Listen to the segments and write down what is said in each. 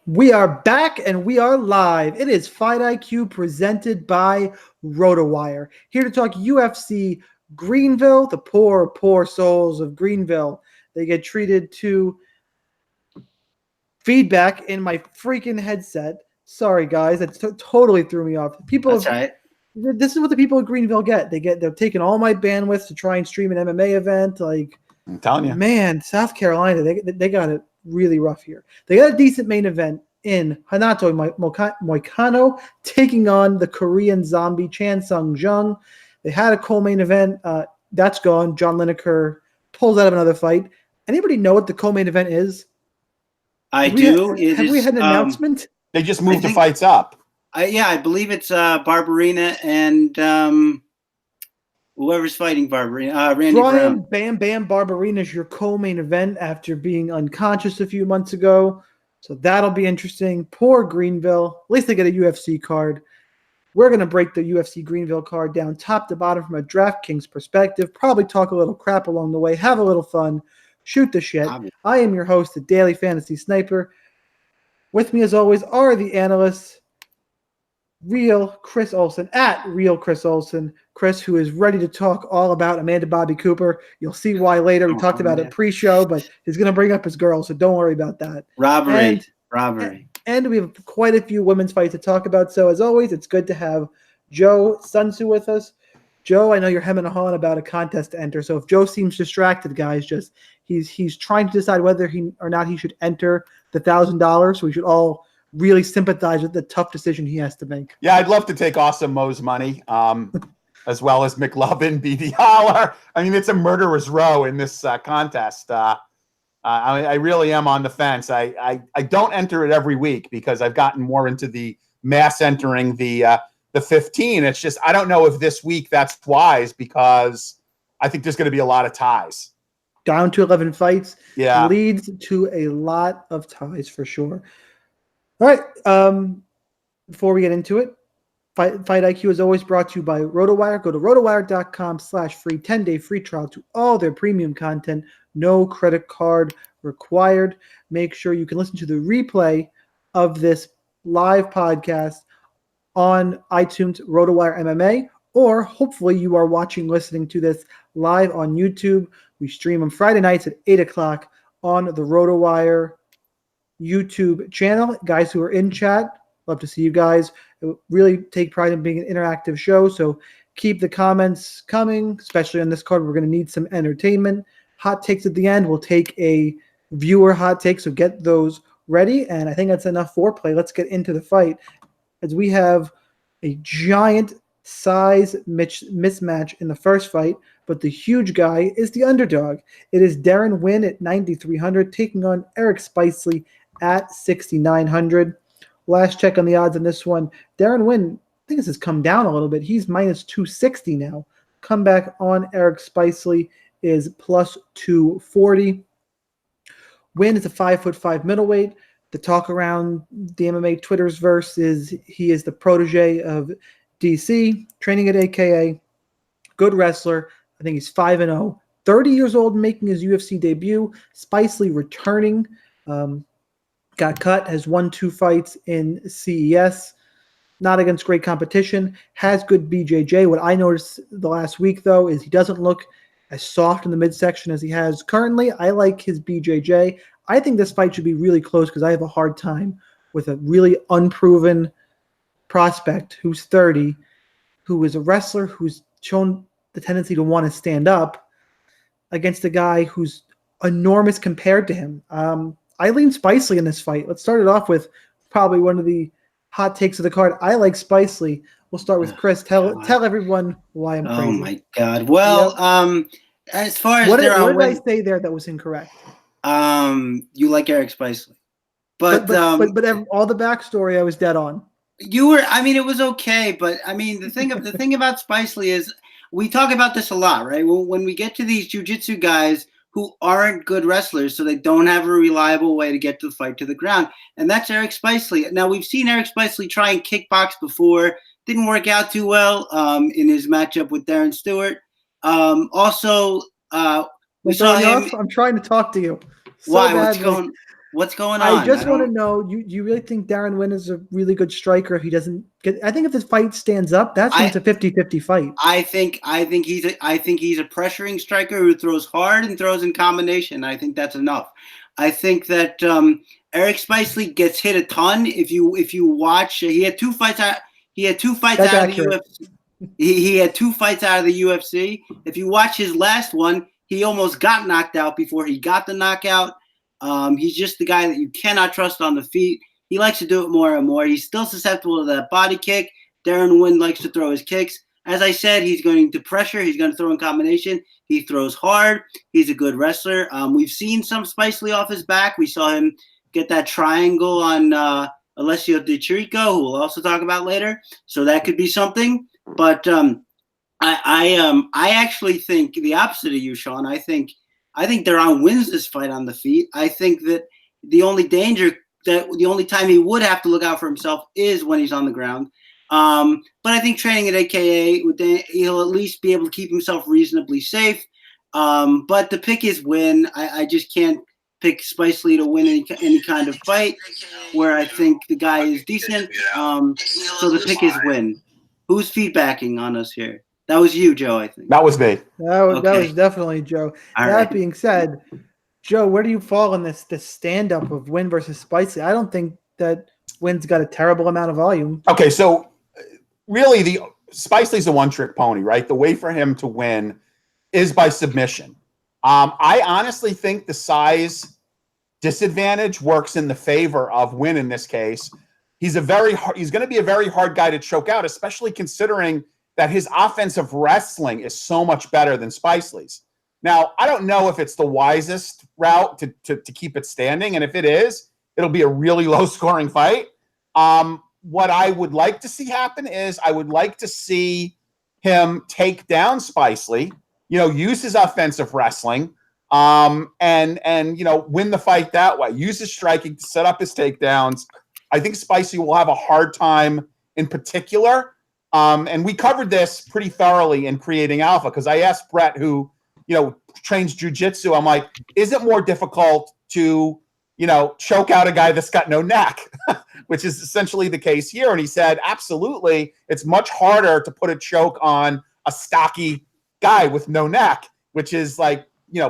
We are back and we are live. It is Fight IQ presented by RotoWire. Here to talk UFC Greenville, the poor, poor souls of Greenville. They get treated to feedback in my freaking headset. Sorry, guys, that totally threw me off. That's right. This is what the people of Greenville get. They're taking all my bandwidth to try and stream an MMA event. Like, I'm telling you, man, South Carolina, they got it really rough here. They got a decent main event in Renato Moicano taking on the Korean zombie Jung. They had a co-main event. That's gone. John Lineker pulls out of another fight. Anybody know what the co-main event is? I do. Have we had an announcement? They just moved the fights up. I believe it's Barberena and whoever's fighting Barberena. Randy Bryan, Brown. Bam Bam Barberena is your co-main event after being unconscious a few months ago. So that'll be interesting. Poor Greenville. At least they get a UFC card. We're going to break the UFC Greenville card down top to bottom from a DraftKings perspective. Probably talk a little crap along the way. Have a little fun. Shoot the shit. I am your host, the Daily Fantasy Sniper. With me, as always, are the analysts. Real Chris Olsen at Real Chris Olsen. Chris, who is ready to talk all about Amanda Bobby Cooper. You'll see why later. We talked about it pre-show, but he's going to bring up his girl, so don't worry about that. Robbery. And we have quite a few women's fights to talk about. So as always, it's good to have Joe Sunsu with us. Joe, I know you're hemming and hawing about a contest to enter. So if Joe seems distracted, guys, just he's trying to decide whether he or not he should enter the $1,000. So we should all really sympathize with the tough decision he has to make. Yeah, I'd love to take Awesome Mo's money, as well as McLovin, BD Holler. I mean, it's a murderer's row in this contest. I really am on the fence. I don't enter it every week because I've gotten more into the mass entering the 15. It's just I don't know if this week that's wise because I think there's going to be a lot of ties. Down to 11 fights. Yeah. Leads to a lot of ties for sure. All right. Before we get into it, Fight IQ is always brought to you by RotoWire. Go to rotowire.com/free 10-day free trial to all their premium content. No credit card required. Make sure you can listen to the replay of this live podcast on iTunes, RotoWire MMA, or hopefully you are listening to this live on YouTube. We stream them Friday nights at 8 o'clock on the RotoWire YouTube channel. Guys who are in chat, love to see you guys. It really take pride in being an interactive show, so keep the comments coming, especially on this card. We're going to need some entertainment. Hot takes at the end. We'll take a viewer hot take, so get those ready, and I think that's enough foreplay. Let's get into the fight as we have a giant size mismatch in the first fight, but the huge guy is the underdog. It is Deron Winn at 9,300 taking on Eric Spicely at 6,900. Last check on the odds on this one, Deron Winn, I think this has come down a little bit. He's minus 260 now. Comeback on Eric Spicely is plus 240. Winn is a 5'5" middleweight. The talk around the MMA Twitter's verse is he is the protege of DC, training at AKA, good wrestler. I think he's 5-0, 30 years old, making his UFC debut. Spicely returning, got cut, has won 2 fights in CES, not against great competition, has good BJJ. What I noticed the last week, though, is he doesn't look as soft in the midsection as he has currently. I like his BJJ. I think this fight should be really close because I have a hard time with a really unproven prospect who's 30, who is a wrestler who's shown the tendency to want to stand up against a guy who's enormous compared to him. I lean Spicely in this fight. Let's start it off with probably one of the hot takes of the card. I like Spicely. We'll start with Chris. Tell everyone why I'm crazy. Oh my God. Well, as far as what did I say there that was incorrect? You like Eric Spicely, but all the backstory I was dead on. You were. I mean, it was okay, but I mean, the thing about Spicely is we talk about this a lot, right? When we get to these jiu-jitsu guys who aren't good wrestlers, so they don't have a reliable way to get the fight to the ground, and that's Eric Spicely. Now we've seen Eric Spicely try and kickbox before, didn't work out too well in his matchup with Darren Stewart. We saw him. I'm trying to talk to you. Why? What's going? What's going on? I just want to know, do you really think Darren Winn is a really good striker if he doesn't get – I think if this fight stands up, that's when it's a 50-50 fight. I think he's a pressuring striker who throws hard and throws in combination. I think that's enough. I think that Eric Spicely gets hit a ton. If you watch, he had two fights out. He had 2 fights That's out accurate. of the UFC. He had 2 fights out of the UFC. If you watch his last one, he almost got knocked out before he got the knockout. He's just the guy that you cannot trust on the feet. He likes to do it more and more. He's still susceptible to that body kick. Darren Winn likes to throw his kicks. As I said, he's going to pressure. He's going to throw in combination. He throws hard. He's a good wrestler. We've seen some Spicely off his back. We saw him get that triangle on Alessio de Chirico, who we'll also talk about later. So that could be something. But I actually think the opposite of you, Shaun. I think Deron wins this fight on the feet. I think that the only time he would have to look out for himself is when he's on the ground. But I think training at AKA, he'll at least be able to keep himself reasonably safe. But the pick is Winn. I just can't pick Spicely to win any kind of fight where I think the guy is decent. So the pick is Winn. Who's feedbacking on us here? That was you, Joe, I think. That was me. That was definitely Joe. All that right. being said, Joe, where do you fall in this stand-up of Winn versus Spicely? I don't think that Winn's got a terrible amount of volume. Okay, so really the Spicely's a one-trick pony, right? The way for him to win is by submission. I honestly think the size disadvantage works in the favor of Winn in this case. He's going to be a very hard guy to choke out, especially considering that his offensive wrestling is so much better than Spicely's. Now, I don't know if it's the wisest route to keep it standing, and if it is, it'll be a really low-scoring fight. What I would like to see happen is I would like to see him take down Spicely, use his offensive wrestling, and win the fight that way. Use his striking to set up his takedowns. I think Spicely will have a hard time in particular. And we covered this pretty thoroughly in Creating Alpha because I asked Brett, who, trains jiu-jitsu, I'm like, is it more difficult to, choke out a guy that's got no neck, which is essentially the case here. And he said, absolutely. It's much harder to put a choke on a stocky guy with no neck, which is like,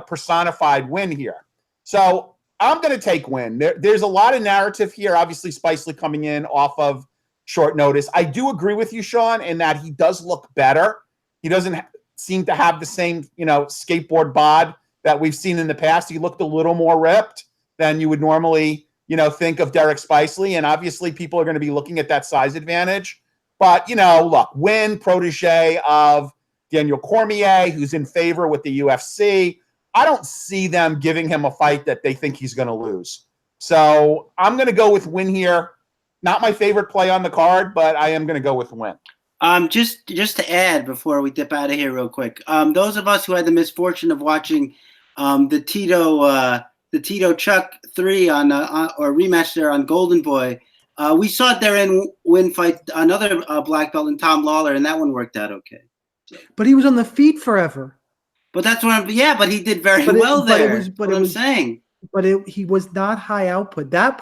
personified Winn here. So I'm going to take Winn. There's a lot of narrative here. Obviously, Spicely coming in off of short notice. I do agree with you, Shaun, in that he does look better. He doesn't seem to have the same, skateboard bod that we've seen in the past. He looked a little more ripped than you would normally, think of Derek Spicely. And obviously people are going to be looking at that size advantage. But, look, Winn, protege of Daniel Cormier, who's in favor with the UFC. I don't see them giving him a fight that they think he's going to lose. So I'm going to go with Winn here. Not my favorite play on the card, but I am going to go with Winn. Just to add before we dip out of here real quick, those of us who had the misfortune of watching the Tito Chuck 3 on or rematch there on Golden Boy, we saw Darren Winn fight another black belt in Tom Lawler, and that one worked out okay. But he was on the feet forever. But that's what I'm. Yeah, but he did very well there. I'm saying. But he was not high output. That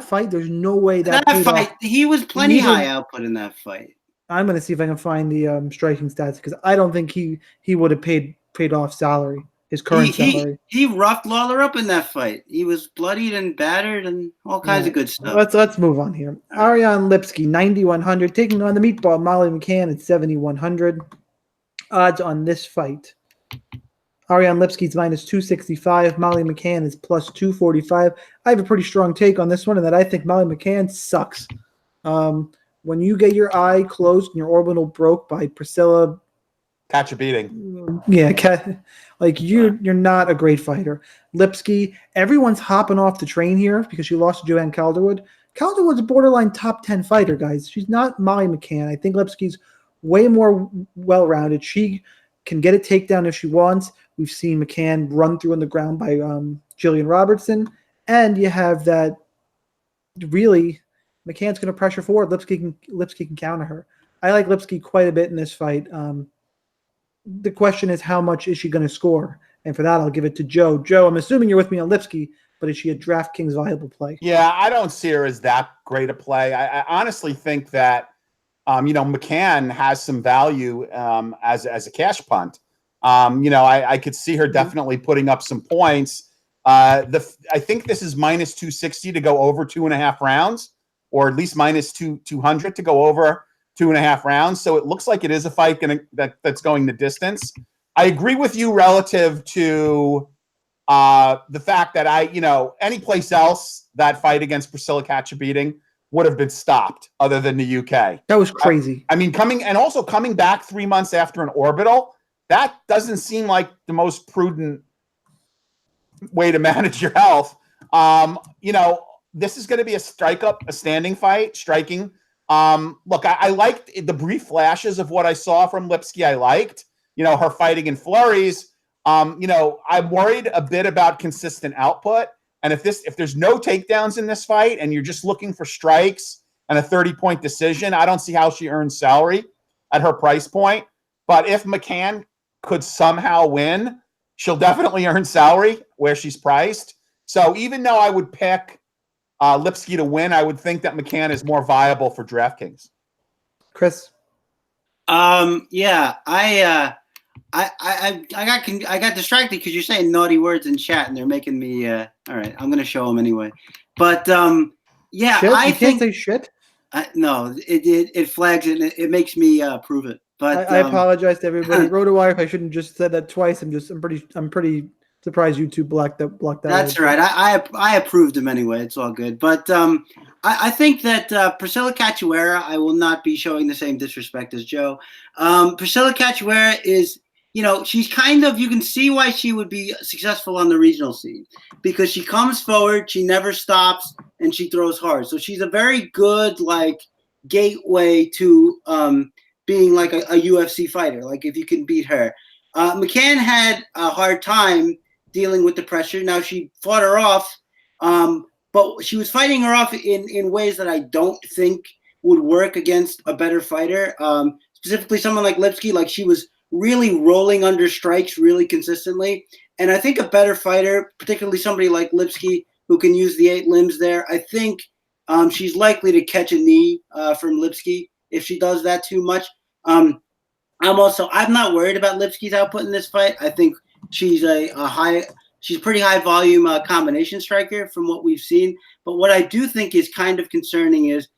fight, there's no way that fight. He was plenty high output in that fight. I'm going to see if I can find the striking stats because I don't think he would have paid off salary, his current salary. He roughed Lawler up in that fight. He was bloodied and battered and all kinds of good stuff. Let's move on here. Ariane Lipski, 9,100, taking on the meatball Molly McCann at 7,100. Odds on this fight. Ariane Lipski's minus 265. Molly McCann is plus 245. I have a pretty strong take on this one in that I think Molly McCann sucks. When you get your eye closed and your orbital broke by Priscilla, catch a beating. Yeah, you're not a great fighter. Lipski, everyone's hopping off the train here because she lost to Joanne Calderwood. Calderwood's a borderline top 10 fighter, guys. She's not Molly McCann. I think Lipski's way more well-rounded. She can get a takedown if she wants. We've seen McCann run through on the ground by Jillian Robertson. And you have that really McCann's going to pressure forward. Lipski can counter her. I like Lipski quite a bit in this fight. The question is, how much is she going to score? And for that, I'll give it to Joe. Joe, I'm assuming you're with me on Lipski. but is she a DraftKings viable play? Yeah, I don't see her as that great a play. I honestly think that, McCann has some value as a cash punt. I could see her definitely putting up some points. I think this is minus 260 to go over 2.5 rounds, or at least minus 200 to go over 2.5 rounds. So it looks like it is a fight that's going the distance. I agree with you relative to the fact that any place else that fight against Priscilla Cachobeating would have been stopped other than the UK. That was crazy. I mean, coming back 3 months after an orbital, that doesn't seem like the most prudent way to manage your health. This is going to be a standing fight, striking. Look, I liked the brief flashes of what I saw from Lipski. I liked, her fighting in flurries. I'm worried a bit about consistent output. And if there's no takedowns in this fight and you're just looking for strikes and a 30-point decision, I don't see how she earns salary at her price point. But if McCann could somehow win, she'll definitely earn salary where she's priced. So even though I would pick Lipski to win, I would think that McCann is more viable for DraftKings. Chris? Yeah, I got distracted because you're saying naughty words in chat and they're making me all right, I'm gonna show them anyway. But yeah, shit? I can't say shit. No, it flags it and it makes me prove it. But I apologize to everybody. RotoWire, if I shouldn't just said that twice, I'm pretty surprised YouTube blocked that. That's right. I approved him anyway. It's all good. But I think that Priscilla Cachoeira, I will not be showing the same disrespect as Joe. Priscilla Cachoeira is, she's kind of, you can see why she would be successful on the regional scene because she comes forward, she never stops, and she throws hard. So she's a very good gateway to being like a UFC fighter. Like if you can beat her. McCann had a hard time dealing with the pressure. Now she fought her off, but she was fighting her off in ways that I don't think would work against a better fighter. Specifically someone like Lipski, like she was really rolling under strikes really consistently. And I think a better fighter, particularly somebody like Lipski who can use the 8 limbs there, I think she's likely to catch a knee from Lipski if she does that too much. I'm not worried about Lipski's output in this fight. I think she's she's a pretty high volume combination striker from what we've seen. But what I do think is kind of concerning is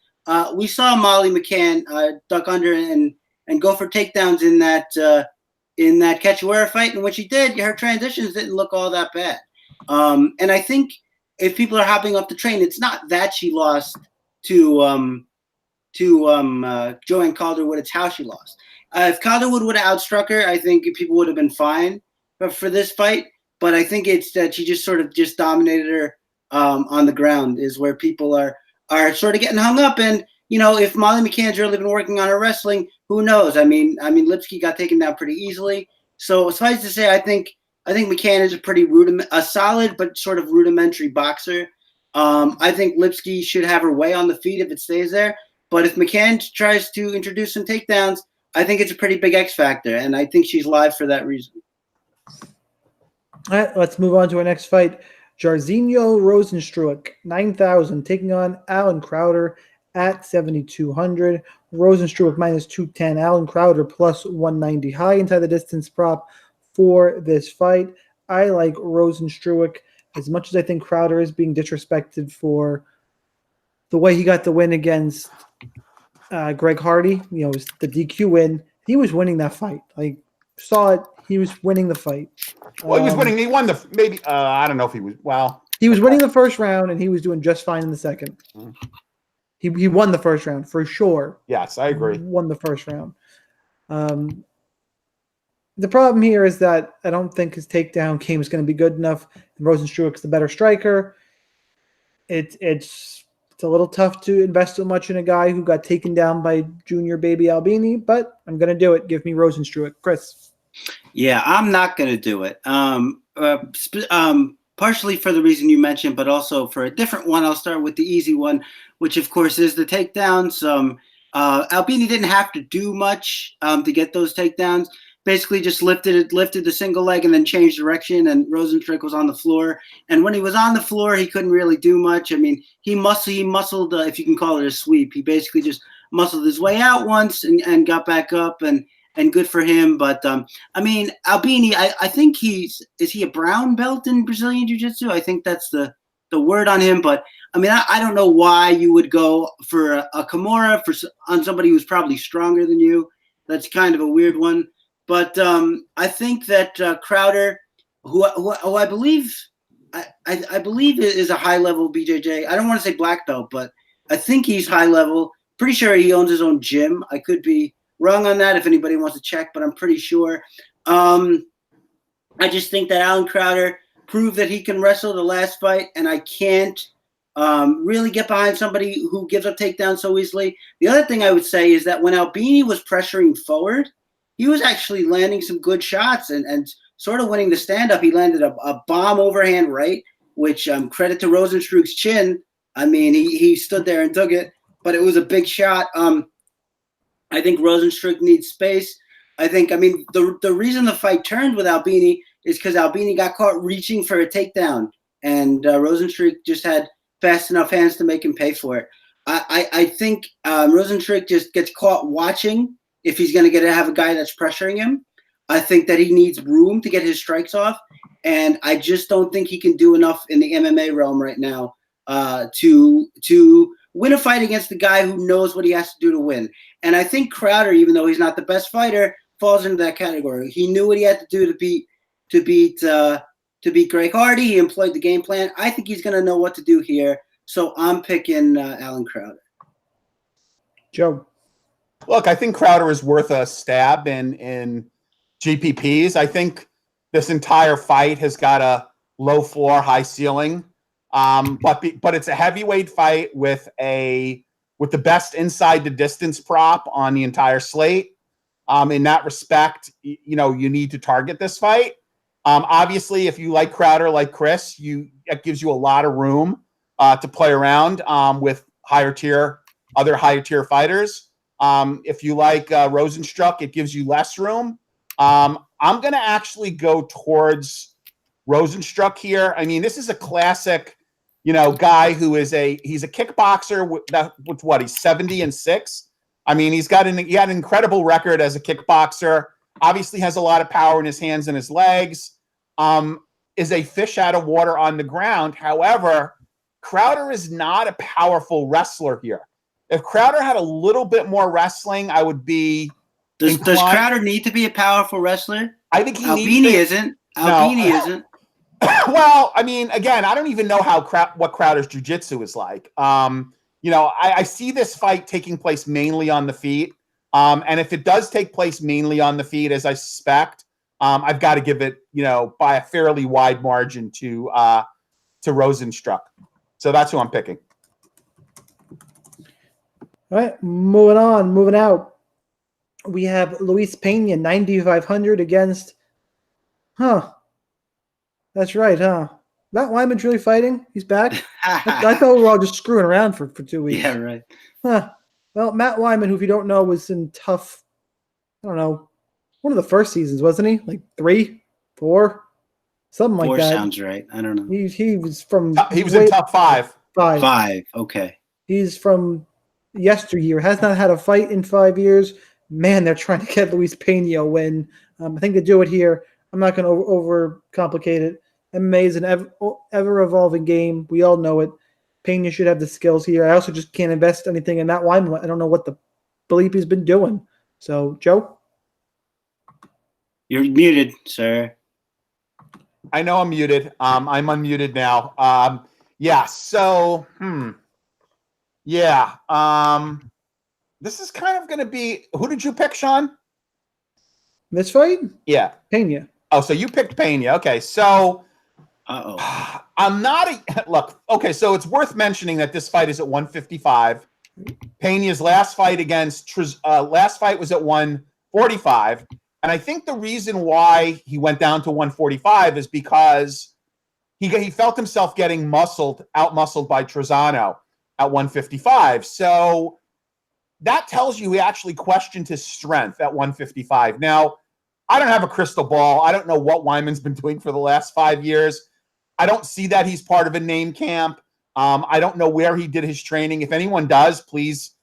we saw Molly McCann duck under and go for takedowns in that Cachoeira fight. And when she did, her transitions didn't look all that bad. And I think if people are hopping up the train, it's not that she lost to Joanne Calderwood, it's how she lost. If Calderwood would have outstruck her, I think people would have been fine for this fight. But I think it's that she just sort of dominated her on the ground is where people are sort of getting hung up. And, if Molly McCann's really been working on her wrestling, who knows? I mean, Lipski got taken down pretty easily. So suffice to say, I think McCann is a solid but sort of rudimentary boxer. I think Lipski should have her way on the feet if it stays there. But if McCann tries to introduce some takedowns, I think it's a pretty big X factor, and I think she's live for that reason. All right, let's move on to our next fight. Jairzinho Rozenstruik, 9,000, taking on Alan Crowder at 7,200. Rozenstruik minus 210. Alan Crowder plus 190. High inside the distance prop for this fight. I like Rozenstruik as much as I think Crowder is being disrespected for the way he got the win against Greg Hardy. It was the DQ win. He was winning that fight. Saw it. He was winning the fight. Well, he was winning. He won I don't know if he was. Well, he was winning the first round, and he was doing just fine in the second. He won the first round for sure. Yes, I agree. He won the first round. The problem here is that I don't think his takedown game is going to be good enough. And Rozenstruik's the better striker. It's a little tough to invest so much in a guy who got taken down by Junior Baby Albini, but I'm going to do it. Give me Rozenstruik. Chris. Yeah, I'm not going to do it. Partially for the reason you mentioned, but also for a different one. I'll start with the easy one, which of course is the takedowns. Albini didn't have to do much to get those takedowns, basically just lifted the single leg and then changed direction, and Rozenstruik was on the floor. And when he was on the floor, he couldn't really do much. I mean, he muscled, if you can call it a sweep. He basically just muscled his way out once and got back up, and good for him. But I mean, Albini, I think is he a brown belt in Brazilian Jiu-Jitsu? I think that's the word on him. But I mean, I don't know why you would go for a Kimura on somebody who's probably stronger than you. That's kind of a weird one. But I think that Crowder, who I believe is a high level BJJ. I don't want to say black belt, but I think he's high level. Pretty sure he owns his own gym. I could be wrong on that if anybody wants to check, but I'm pretty sure. I just think that Alan Crowder proved that he can wrestle the last fight, and I can't really get behind somebody who gives up takedowns so easily. The other thing I would say is that when Albini was pressuring forward, he was actually landing some good shots and sort of winning the stand-up. He landed a bomb overhand right, which credit to Rozenstruik's chin. I mean, he stood there and took it, but it was a big shot. I think Rozenstruik needs space. I mean, the reason the fight turned with Albini is because Albini got caught reaching for a takedown, and Rozenstruik just had fast enough hands to make him pay for it. I think Rozenstruik just gets caught watching if he's going to have a guy that's pressuring him. I think that he needs room to get his strikes off, and I just don't think he can do enough in the MMA realm right now to win a fight against the guy who knows what he has to do to win. And I think Crowder, even though he's not the best fighter, falls into that category. He knew what he had to do to beat Greg Hardy. He employed the game plan. I think he's going to know what to do here, so I'm picking Alan Crowder. Joe. Look, I think Crowder is worth a stab in GPPs. I think this entire fight has got a low floor, high ceiling. But it's a heavyweight fight with the best inside the distance prop on the entire slate. In that respect, you need to target this fight. Obviously, if you like Crowder, like Chris, that gives you a lot of room to play around with other higher tier fighters. If you like Rozenstruik, it gives you less room. I'm going to actually go towards Rozenstruik here. I mean, this is a classic, guy who he's a kickboxer with what, he's 70-6. I mean, he had an incredible record as a kickboxer. Obviously has a lot of power in his hands and his legs. Is a fish out of water on the ground. However, Crowder is not a powerful wrestler here. If Crowder had a little bit more wrestling, I would be. Does Crowder need to be a powerful wrestler? I think Albini isn't. Albini isn't. Well, I mean, again, I don't even know what Crowder's jiu-jitsu is like. I see this fight taking place mainly on the feet. And if it does take place mainly on the feet, as I suspect, I've got to give it, by a fairly wide margin to Rozenstruik. So that's who I'm picking. All right, moving out. We have Luis Pena, 9,500 against, that's right, Matt Wiman's really fighting. He's back. I thought we were all just screwing around for 2 weeks. Yeah, right. Well, Matt Wiman, who if you don't know, was in tough, I don't know, one of the first seasons, wasn't he? Like 3, 4, something like that. 4 sounds right. I don't know. He was from. He was in top 5. 5. Okay. He's from yesteryear. Has not had a fight in 5 years. Man, they're trying to get Luis Pena a win. I think to do it here, I'm not going to overcomplicate it. MMA is an ever-evolving game. We all know it. Pena should have the skills here. I also just can't invest anything in that Wiman. I don't know what the bleep he's been doing. So, Joe? You're muted, sir. I know I'm muted. I'm unmuted now. Yeah, so, Yeah. This is kind of going to be – who did you pick, Shaun? This fight? Yeah. Pena. Oh, so you picked Pena. Okay, so – I'm not – look, okay, so it's worth mentioning that this fight is at 155. Pena's last fight was at 145. And I think the reason why he went down to 145 is because he felt himself getting out-muscled by Trezano at 155. So that tells you he actually questioned his strength at 155. Now, I don't have a crystal ball. I don't know what Wiman's been doing for the last 5 years. I don't see that he's part of a name camp. I don't know where he did his training. If anyone does, please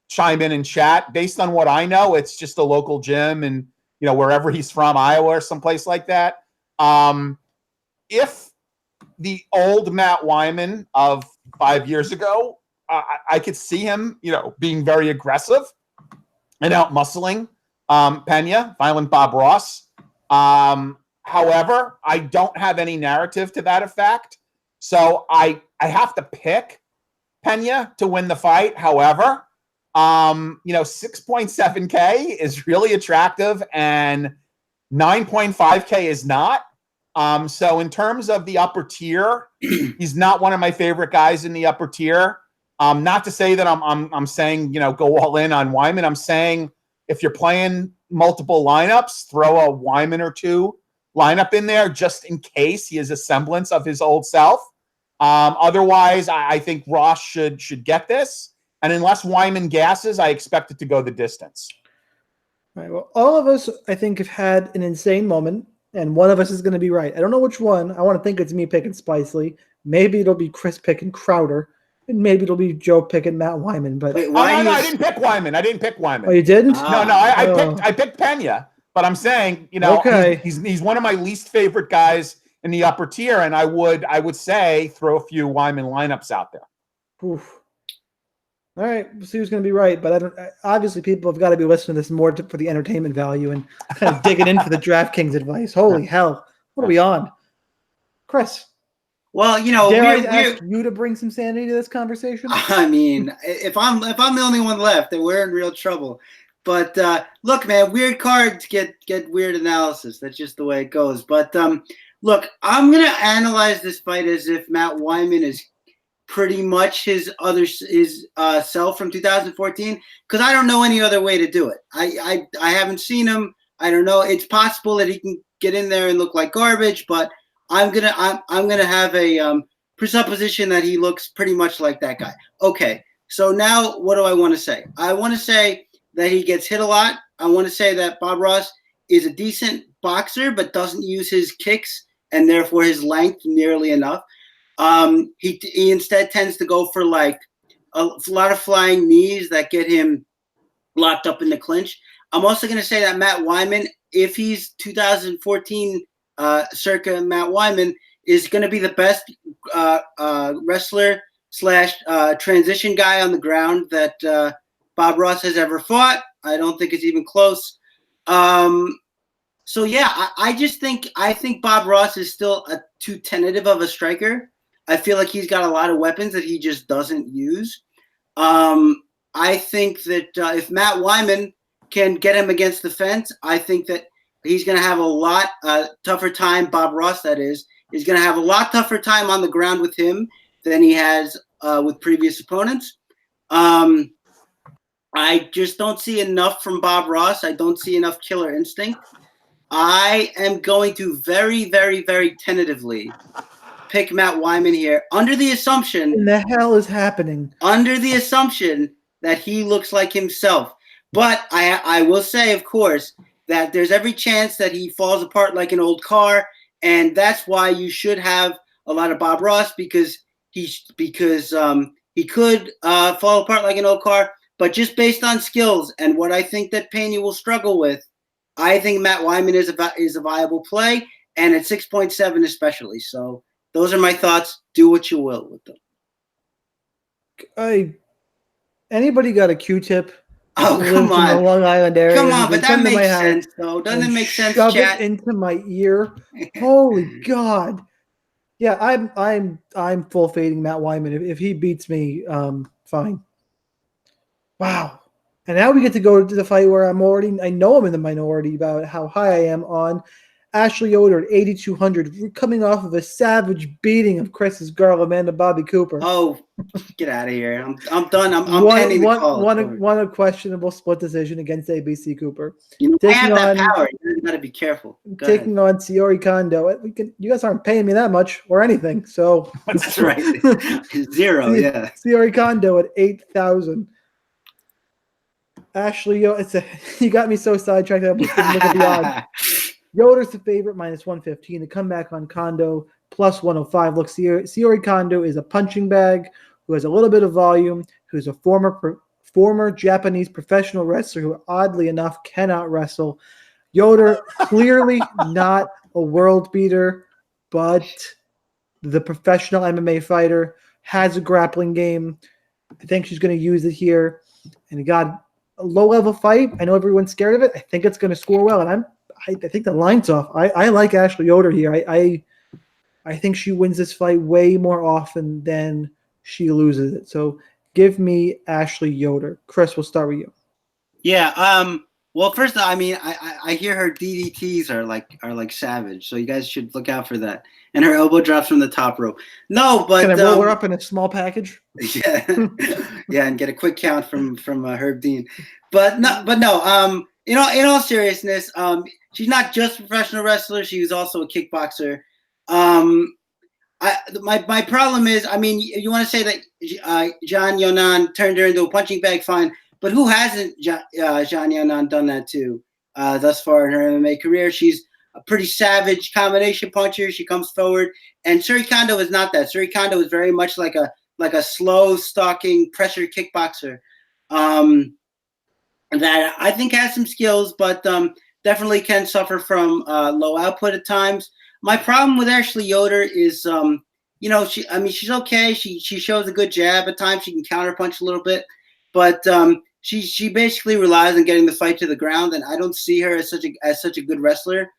chime in and chat. Based on what I know, it's just a local gym and, wherever he's from, Iowa or someplace like that. If the old Matt Wiman of 5 years ago, I could see him, being very aggressive and out muscling Pena, Violent Bob Ross. However, I don't have any narrative to that effect. So I have to pick Pena to win the fight. However, 6.7K is really attractive and 9.5K is not. So in terms of the upper tier, he's not one of my favorite guys in the upper tier. Not to say that I'm saying, go all in on Wiman. I'm saying if you're playing multiple lineups, throw a Wiman or two lineup in there just in case he is a semblance of his old self. Otherwise, I think Ross should get this. And unless Wiman gasses, I expect it to go the distance. All right. Well, all of us, I think, have had an insane moment, and one of us is going to be right. I don't know which one. I want to think it's me picking Spicely. Maybe it'll be Chris picking Crowder, and maybe it'll be Joe picking Matt Wiman. But Wait, no, I didn't pick Wiman. Oh, you didn't? No, I picked Pena. But I'm saying, okay. he's one of my least favorite guys in the upper tier, and I would say throw a few Wiman lineups out there. Oof. All right, we'll see who's going to be right. But obviously, people have got to be listening to this more for the entertainment value and kind of digging in for the DraftKings advice. Holy hell, what are we on, Chris? Well, dare I ask you to bring some sanity to this conversation? I mean, if I'm the only one left, then we're in real trouble. But look, man, weird cards get weird analysis. That's just the way it goes. But look, I'm gonna analyze this fight as if Matt Wiman is pretty much his self from 2014, because I don't know any other way to do it. I haven't seen him. I don't know. It's possible that he can get in there and look like garbage, but I'm gonna have a presupposition that he looks pretty much like that guy. Okay, so now what do I want to say? I want to say that he gets hit a lot. I want to say that Bob Ross is a decent boxer, but doesn't use his kicks and therefore his length nearly enough. He instead tends to go for like a lot of flying knees that get him locked up in the clinch. I'm also going to say that Matt Wiman, if he's 2014 circa Matt Wiman, is going to be the best wrestler / transition guy on the ground that Bob Ross has ever fought. I don't think it's even close. So yeah, I think Bob Ross is still too tentative of a striker. I feel like he's got a lot of weapons that he just doesn't use. I think that if Matt Wiman can get him against the fence, I think that he's going to have a lot tougher time. Bob Ross, that is going to have a lot tougher time on the ground with him than he has with previous opponents. I just don't see enough from Bob Ross. I don't see enough killer instinct. I am going to very, very, very tentatively pick Matt Wiman here under the assumption. What the hell is happening? Under the assumption that he looks like himself. But I will say, of course, that there's every chance that he falls apart like an old car, and that's why you should have a lot of Bob Ross because he could fall apart like an old car. But just based on skills and what I think that Pena will struggle with, I think Matt Wiman is a viable play, and at 6.7 especially. So those are my thoughts. Do what you will with them. Anybody got a Q-tip? Oh, come on. In the Long Island area. Come on, but that makes sense, though. Doesn't it make sense, shove chat? it into my ear. Holy God. Yeah, I'm full fading Matt Wiman. If he beats me, fine. Wow. And now we get to go to the fight where I know I'm in the minority about how high I am on Ashley Yoder at 8,200, coming off of a savage beating of Chris's girl, Amanda Bobby Cooper. Oh, get out of here. I'm done. I'm pending the call. One a questionable split decision against ABC Cooper. I have that power. You got to be careful. Taking on Syuri Kondo. You guys aren't paying me that much or anything. So that's right. Zero, yeah. Syuri Kondo at 8,000. Ashley, you got me so sidetracked. I just didn't look at the odds. Yoder's the favorite, minus 115. The comeback on Kondo, plus 105. Look, Syuri Kondo is a punching bag who has a little bit of volume, who's a former Japanese professional wrestler who, oddly enough, cannot wrestle. Yoder, clearly not a world beater, but the professional MMA fighter has a grappling game. I think she's going to use it here. And got a low-level fight. I know everyone's scared of it. I think it's going to score well, and I think the line's off. I like Ashley Yoder here. I think she wins this fight way more often than she loses it. So give me Ashley Yoder. Chris, we'll start with you. Yeah. Well, first, I mean, I hear her DDTs are like savage, so you guys should look out for that. And her elbow drops from the top rope. No, but can I roll her up in a small package? Yeah, yeah, and get a quick count from Herb Dean. But no. In all seriousness, she's not just a professional wrestler; she was also a kickboxer. My problem is, I mean, you want to say that John Yonan turned her into a punching bag, fine. But who hasn't John Yonan done that to thus far in her MMA career? She's a pretty savage combination puncher. She comes forward, and Syuri Kondo is not that. Syuri Kondo is very much like a slow stalking pressure kickboxer that I think has some skills, but definitely can suffer from low output at times. My problem with Ashley Yoder is, she's okay. She shows a good jab at times. She can counterpunch a little bit, but she basically relies on getting the fight to the ground, and I don't see her as such a good wrestler.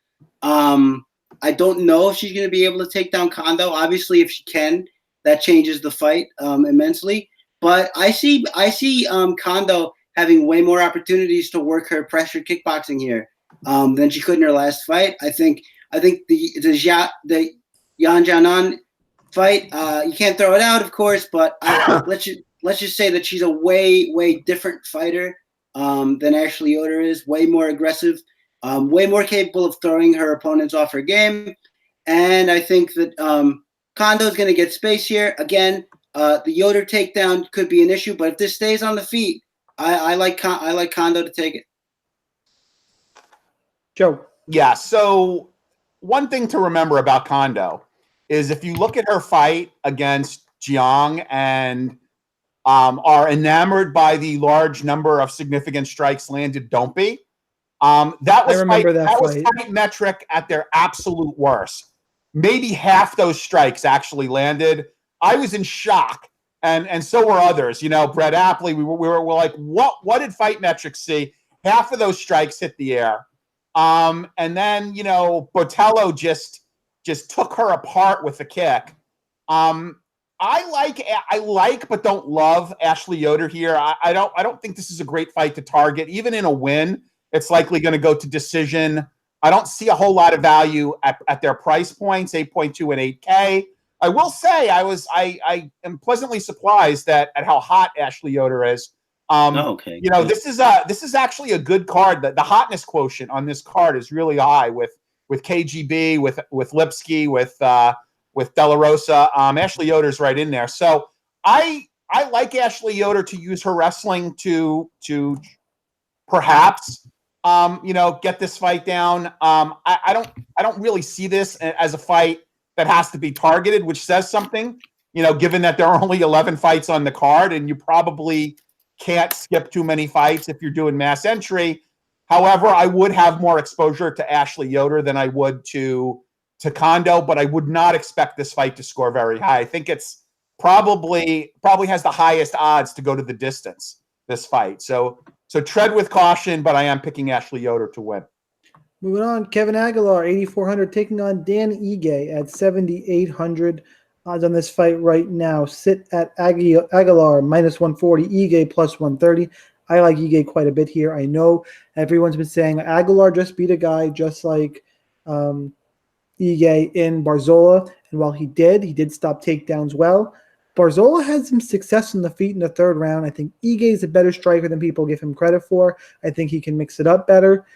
I don't know if she's going to be able to take down Kondo. Obviously, if she can, that changes the fight immensely. But I see Kondo having way more opportunities to work her pressure kickboxing here than she could in her last fight. I think the Yan Jianan fight, you can't throw it out, of course, but let's just say that she's a way different fighter than Ashley Yoder is. Way more aggressive, way more capable of throwing her opponents off her game. And I think that Kondo's going to get space here. Again, the Yoder takedown could be an issue, but if this stays on the feet, I like Kondo to take it. Joe. Yeah, so one thing to remember about Kondo is if you look at her fight against Jung and are enamored by the large number of significant strikes landed, don't be. That was fight metric at their absolute worst. Maybe half those strikes actually landed. I was in shock, and so were others. You know, Brett Apley, we were like, what did fight metrics see? Half of those strikes hit the air. And then, Botello just took her apart with the kick. I like, but don't love Ashley Yoder here. I don't think this is a great fight to target. Even in a win, it's likely going to go to decision. I don't see a whole lot of value at their price points, 8.2 and 8K. I will say I am pleasantly surprised at how hot Ashley Yoder is. Okay. This is actually a good card. The hotness quotient on this card is really high with KGB, with Lipski, with De La Rosa. Ashley Yoder's right in there. So I like Ashley Yoder to use her wrestling to perhaps get this fight down. I don't really see this as a fight that has to be targeted, which says something, given that there are only 11 fights on the card and you probably can't skip too many fights if you're doing mass entry. However, I would have more exposure to Ashley Yoder than I would to Kondo, but I would not expect this fight to score very high. I think it's probably has the highest odds to go to the distance, this fight. So tread with caution, but I am picking Ashley Yoder to win. Moving on, Kevin Aguilar, 8,400, taking on Dan Ige at 7,800. Odds on this fight right now sit at Aguilar minus 140, Ige plus 130. I like Ige quite a bit here. I know everyone's been saying Aguilar just beat a guy just like Ige in Barzola, and while he did stop takedowns well. Barzola had some success in the feet in the third round. I think Ige is a better striker than people give him credit for. I think he can mix it up better.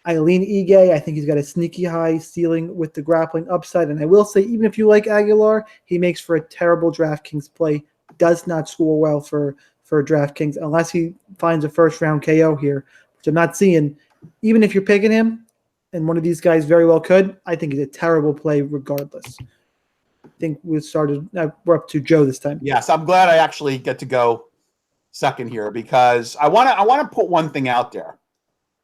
I lean Ige. I think he's got a sneaky high ceiling with the grappling upside. And I will say, even if you like Aguilar, he makes for a terrible DraftKings play. Does not score well for for DraftKings unless he finds a first-round KO here, which I'm not seeing. Even if you're picking him, and one of these guys very well could, I think he's a terrible play regardless. I think we're up to Joe this time. Yes, I'm glad I actually get to go second here because I want to put one thing out there.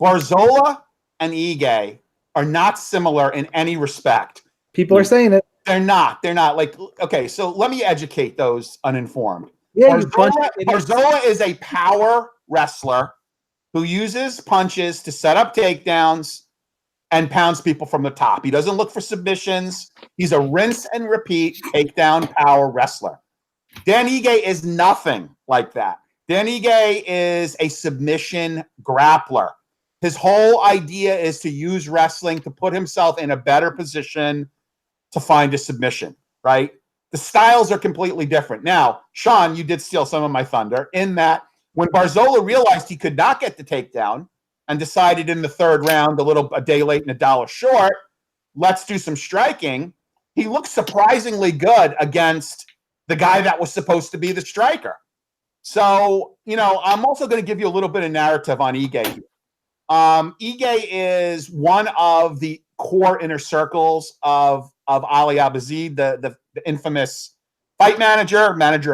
Barzola and Ige are not similar in any respect. People are saying it. They're not. Like, okay, so let me educate those uninformed. Yeah, Barzola is a power wrestler who uses punches to set up takedowns and pounds people from the top. He doesn't look for submissions. He's a rinse and repeat takedown power wrestler. Dan Ige is nothing like that. Dan Ige is a submission grappler. His whole idea is to use wrestling to put himself in a better position to find a submission, right? The styles are completely different. Now, Shaun, you did steal some of my thunder in that when Barzola realized he could not get the takedown and decided in the third round, a day late and $1 short, let's do some striking, he looked surprisingly good against the guy that was supposed to be the striker. So, I'm also going to give you a little bit of narrative on Ige here. Ige is one of the core inner circles of Ali Abazid, the infamous fight manager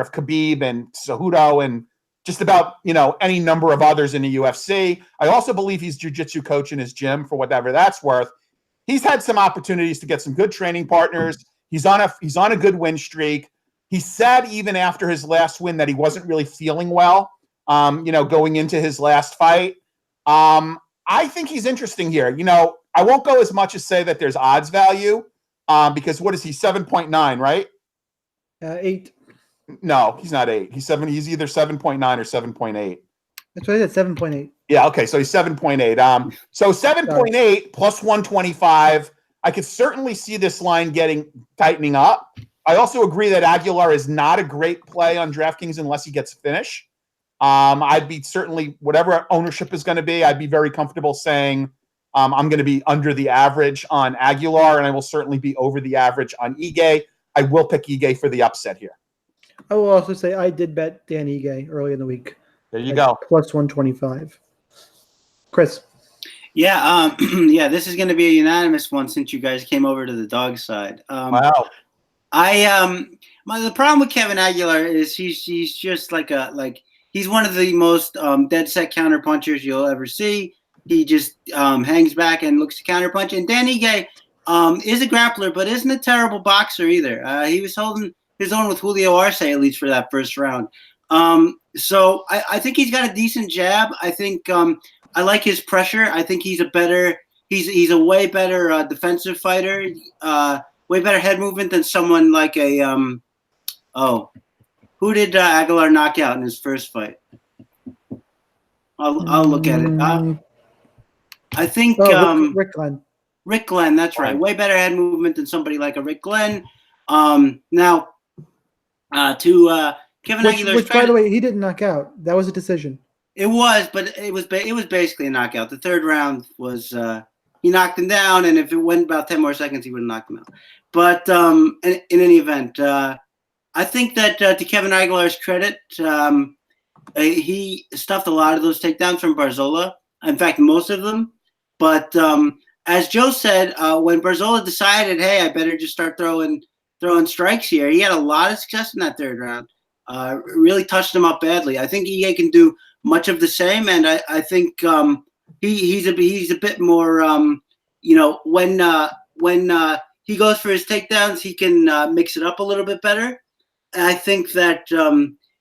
of Khabib and Cejudo and just about, any number of others in the UFC. I also believe he's jiu-jitsu coach in his gym for whatever that's worth. He's had some opportunities to get some good training partners. He's on a good win streak. He said even after his last win that he wasn't really feeling well, going into his last fight. I think he's interesting here. I won't go as much as say that there's odds value because what is he, 7.9, right? 8. No, he's not 8. He's 7. He's either 7.9 or 7.8. That's what I said, 7.8. Yeah, okay, so he's 7.8. So 7.8 plus 125. I could certainly see this line tightening up. I also agree that Aguilar is not a great play on DraftKings unless he gets a finish. I'd be certainly, whatever ownership is going to be, I'd be very comfortable saying I'm going to be under the average on Aguilar, and I will certainly be over the average on Ige. I will pick Ige for the upset here. I will also say I did bet Dan Ige early in the week. There you go. Plus 125. Chris. Yeah, yeah, this is going to be a unanimous one since you guys came over to the dog side. Wow. The problem with Kevin Aguilar is he's just he's one of the most dead set counter punchers you'll ever see. He just hangs back and looks to counter punch. And Dan Ige is a grappler, but isn't a terrible boxer either. He was holding his own with Julio Arce at least for that first round. So I think he's got a decent jab. I think I like his pressure. I think he's a way better defensive fighter. Way better head movement than someone like who did Aguilar knock out in his first fight? I'll look at it. I think Rick Glenn. Rick Glenn, that's right. Way better head movement than somebody like a Rick Glenn. Now to Kevin Aguilar, which by the way, he didn't knock out. That was a decision. It was, but it was basically a knockout. The third round was he knocked him down, and if it went about 10 more seconds, he would have knocked him out. But in any event, I think that to Kevin Aguilar's credit, he stuffed a lot of those takedowns from Barzola. In fact, most of them. But as Joe said, when Barzola decided, hey, I better just start throwing strikes here, he had a lot of success in that third round. Really touched him up badly. I think EA can do much of the same, and I think he's a bit more. When he goes for his takedowns, he can mix it up a little bit better. And I think that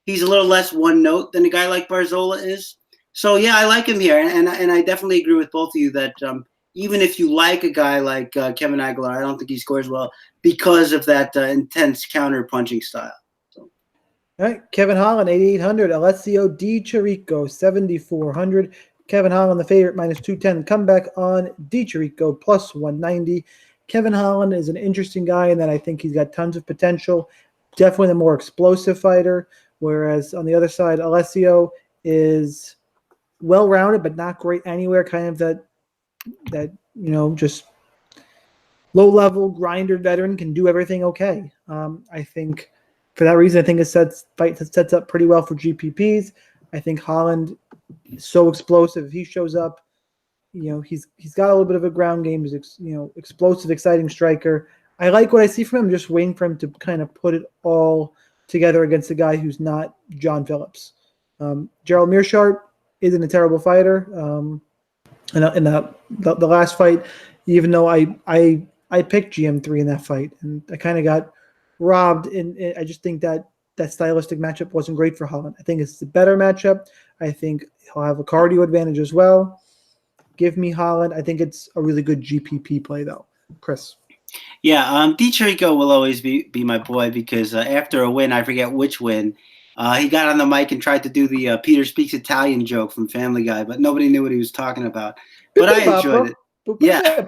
he's a little less one note than a guy like Barzola is. So yeah, I like him here, and I definitely agree with both of you that even if you like a guy like Kevin Aguilar, I don't think he scores well because of that intense counter punching style. So. All right, Kevin Holland 8,800, Alessio Di Chirico 7,400. Kevin Holland the favorite minus 210. Comeback on Di Chirico plus 190. Kevin Holland is an interesting guy in that I think he's got tons of potential. Definitely the more explosive fighter, whereas on the other side, Alessio is well-rounded but not great anywhere, kind of that just low-level grinder veteran, can do everything okay. I think For that reason, I think it sets up pretty well for GPPs. I think Holland is so explosive. If he shows up, he's got a little bit of a ground game. He's explosive, exciting striker. I like what I see from him. Just waiting for him to kind of put it all together against a guy who's not John Phillips. Gerald Meerschaert isn't a terrible fighter. In the last fight, even though I picked GM3 in that fight, and I kind of got robbed. And I just think that stylistic matchup wasn't great for Holland. I think it's a better matchup. I think he'll have a cardio advantage as well. Give me Holland. I think it's a really good GPP play, though. Chris. Yeah, Chirico will always be my boy because after a win, I forget which win, he got on the mic and tried to do the Peter Speaks Italian joke from Family Guy, but nobody knew what he was talking about. But I enjoyed it. Yeah,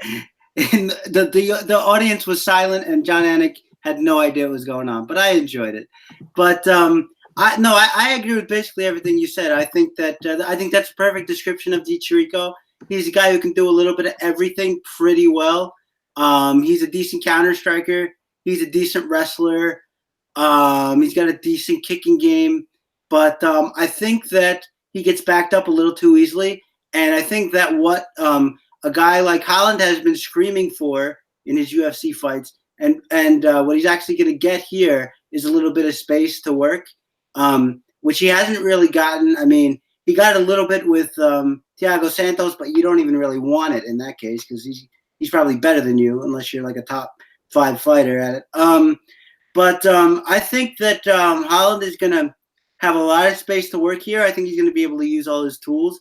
and the audience was silent, and John Anik had no idea what was going on, but I enjoyed it. But I agree with basically everything you said. I think that's a perfect description of Chirico. He's a guy who can do a little bit of everything pretty well. He's a decent counter striker. He's a decent wrestler. He's got a decent kicking game, but I think that he gets backed up a little too easily. And I think that what a guy like Holland has been screaming for in his UFC fights, and what he's actually going to get here is a little bit of space to work, which he hasn't really gotten. I mean, he got a little bit with Thiago Santos, but you don't even really want it in that case because he's probably better than you unless you're like a top 5 fighter at it. But I think that Holland is going to have a lot of space to work here. I think he's going to be able to use all his tools.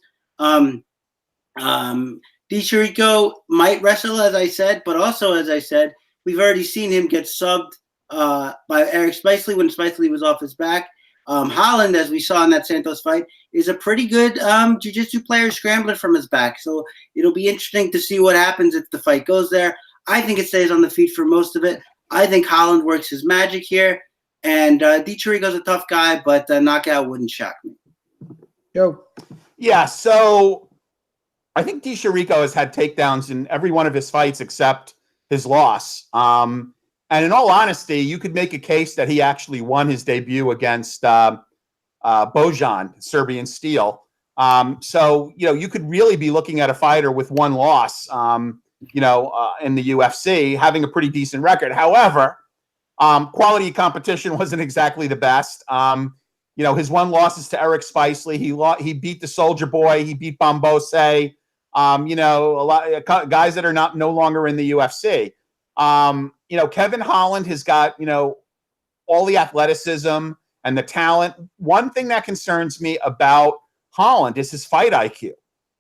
Chirico might wrestle, as I said, but also, as I said, we've already seen him get subbed by Eric Spicely when Spicely was off his back. Holland, as we saw in that Santos fight, is a pretty good jiu-jitsu player scrambler from his back. So it'll be interesting to see what happens if the fight goes there. I think it stays on the feet for most of it. I think Holland works his magic here. And Chirico's a tough guy, but knockout wouldn't shock me. Yo. Yeah, so I think Chirico has had takedowns in every one of his fights except his loss. And in all honesty, you could make a case that he actually won his debut against Bojan, Serbian Steel. So, you could really be looking at a fighter with one loss, in the UFC, having a pretty decent record. However, quality competition wasn't exactly the best. His one loss is to Eric Spicely. He beat the Soldier Boy. He beat Bombose. A lot of guys that are no longer in the UFC. Kevin Holland has got, all the athleticism and the talent. One thing that concerns me about Holland is his fight IQ.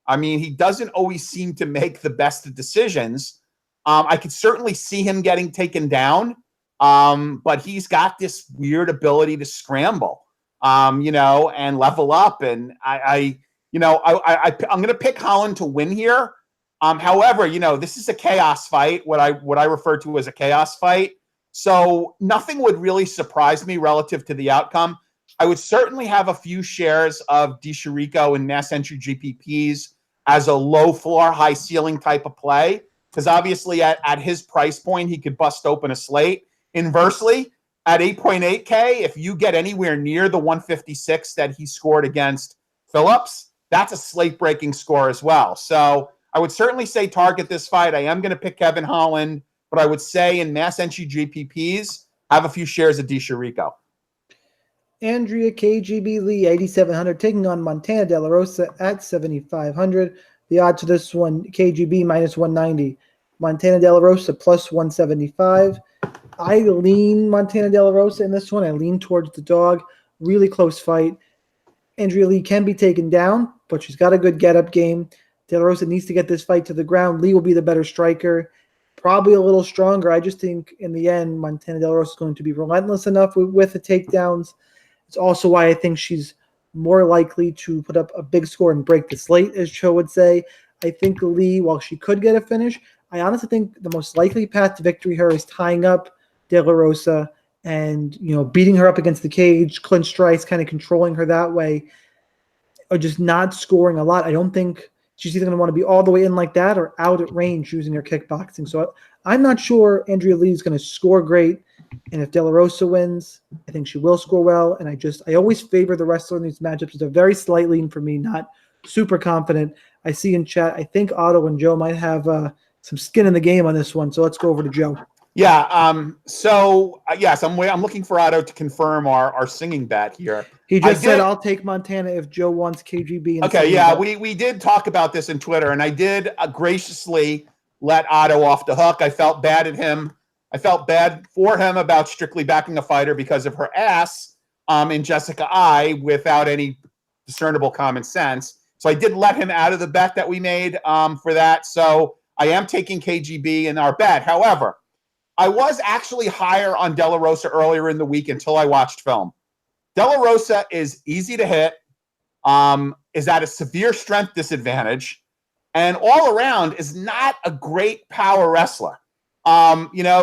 I mean, he doesn't always seem to make the best of decisions. I could certainly see him getting taken down, but he's got this weird ability to scramble, and level up. And I'm going to pick Holland to win here. However, this is a chaos fight, what I refer to as a chaos fight. So nothing would really surprise me relative to the outcome. I would certainly have a few shares of Chirico in mass entry GPPs as a low floor, high ceiling type of play, because obviously at his price point, he could bust open a slate. Inversely, at 8.8K, if you get anywhere near the 156 that he scored against Phillips, that's a slate breaking score as well. So I would certainly say target this fight. I am going to pick Kevin Holland, but I would say in mass entry GPPs, have a few shares of Chirico. Andrea KGB Lee, 8,700, taking on Montana De La Rosa at 7,500. The odds to this one, KGB minus 190. Montana De La Rosa plus 175. I lean Montana De La Rosa in this one. I lean towards the dog. Really close fight. Andrea Lee can be taken down, but she's got a good get-up game. De La Rosa needs to get this fight to the ground. Lee will be the better striker. Probably a little stronger. I just think in the end, Montana De La Rosa is going to be relentless enough with the takedowns. It's also why I think she's more likely to put up a big score and break the slate, as Cho would say. I think Lee, while she could get a finish, I honestly think the most likely path to victory her is tying up De La Rosa and, beating her up against the cage, clinch strikes, kind of controlling her that way, or just not scoring a lot. I don't think she's either going to want to be all the way in like that or out at range using her kickboxing. So I'm not sure Andrea Lee is going to score great. And if De La Rosa wins, I think she will score well. And I always favor the wrestler in these matchups. It's a very slight lean for me, not super confident. I see in chat, I think Otto and Joe might have some skin in the game on this one. So let's go over to Joe. Yeah. Yes, I'm looking for Otto to confirm our singing bet here. He just said, I'll take Montana if Joe wants KGB. Okay. Yeah. We did talk about this in Twitter, and I did graciously let Otto off the hook. I felt bad at him. I felt bad for him about strictly backing a fighter because of her ass in Jessica I without any discernible common sense. So I did let him out of the bet that we made for that. So I am taking KGB in our bet. However, I was actually higher on De La Rosa earlier in the week until I watched film. De La Rosa is easy to hit, is at a severe strength disadvantage, and all around is not a great power wrestler.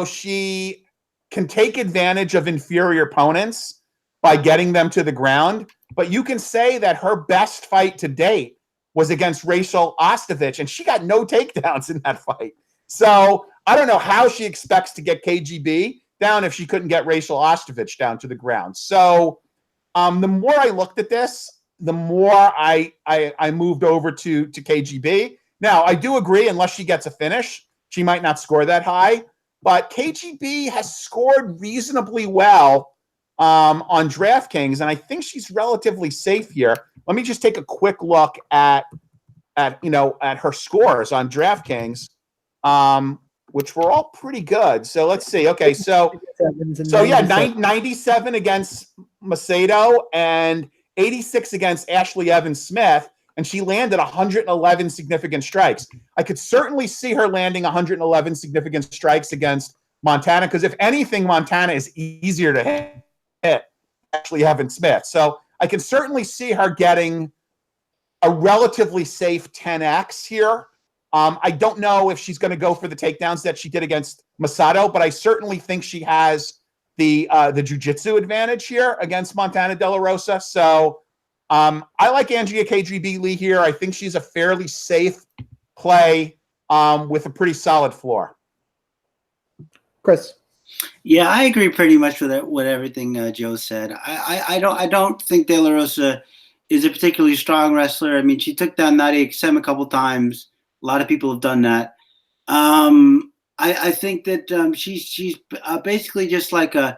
She can take advantage of inferior opponents by getting them to the ground, but you can say that her best fight to date was against Rachel Ostovich, and she got no takedowns in that fight. So I don't know how she expects to get KGB down if she couldn't get Rachel Ostovich down to the ground. So the more I looked at this, the more I moved over to KGB. Now, I do agree, unless she gets a finish, she might not score that high. But KGB has scored reasonably well on DraftKings, and I think she's relatively safe here. Let me just take a quick look at her scores on DraftKings, which were all pretty good. So let's see. Okay, so 97 against Macedo and 86 against Ashley Evans Smith, and she landed 111 significant strikes. I could certainly see her landing 111 significant strikes against Montana, because if anything, Montana is easier to hit Ashley Evans Smith. So I can certainly see her getting a relatively safe 10x here. I don't know if she's going to go for the takedowns that she did against Masato, but I certainly think she has the jiu-jitsu advantage here against Montana De La Rosa. So I like Andrea KGB Lee here. I think she's a fairly safe play with a pretty solid floor. Chris. Yeah, I agree pretty much with everything Joe said. I don't think De La Rosa is a particularly strong wrestler. I mean, she took down Nadia Kasem a couple times. A lot of people have done that. I think that she's basically just like a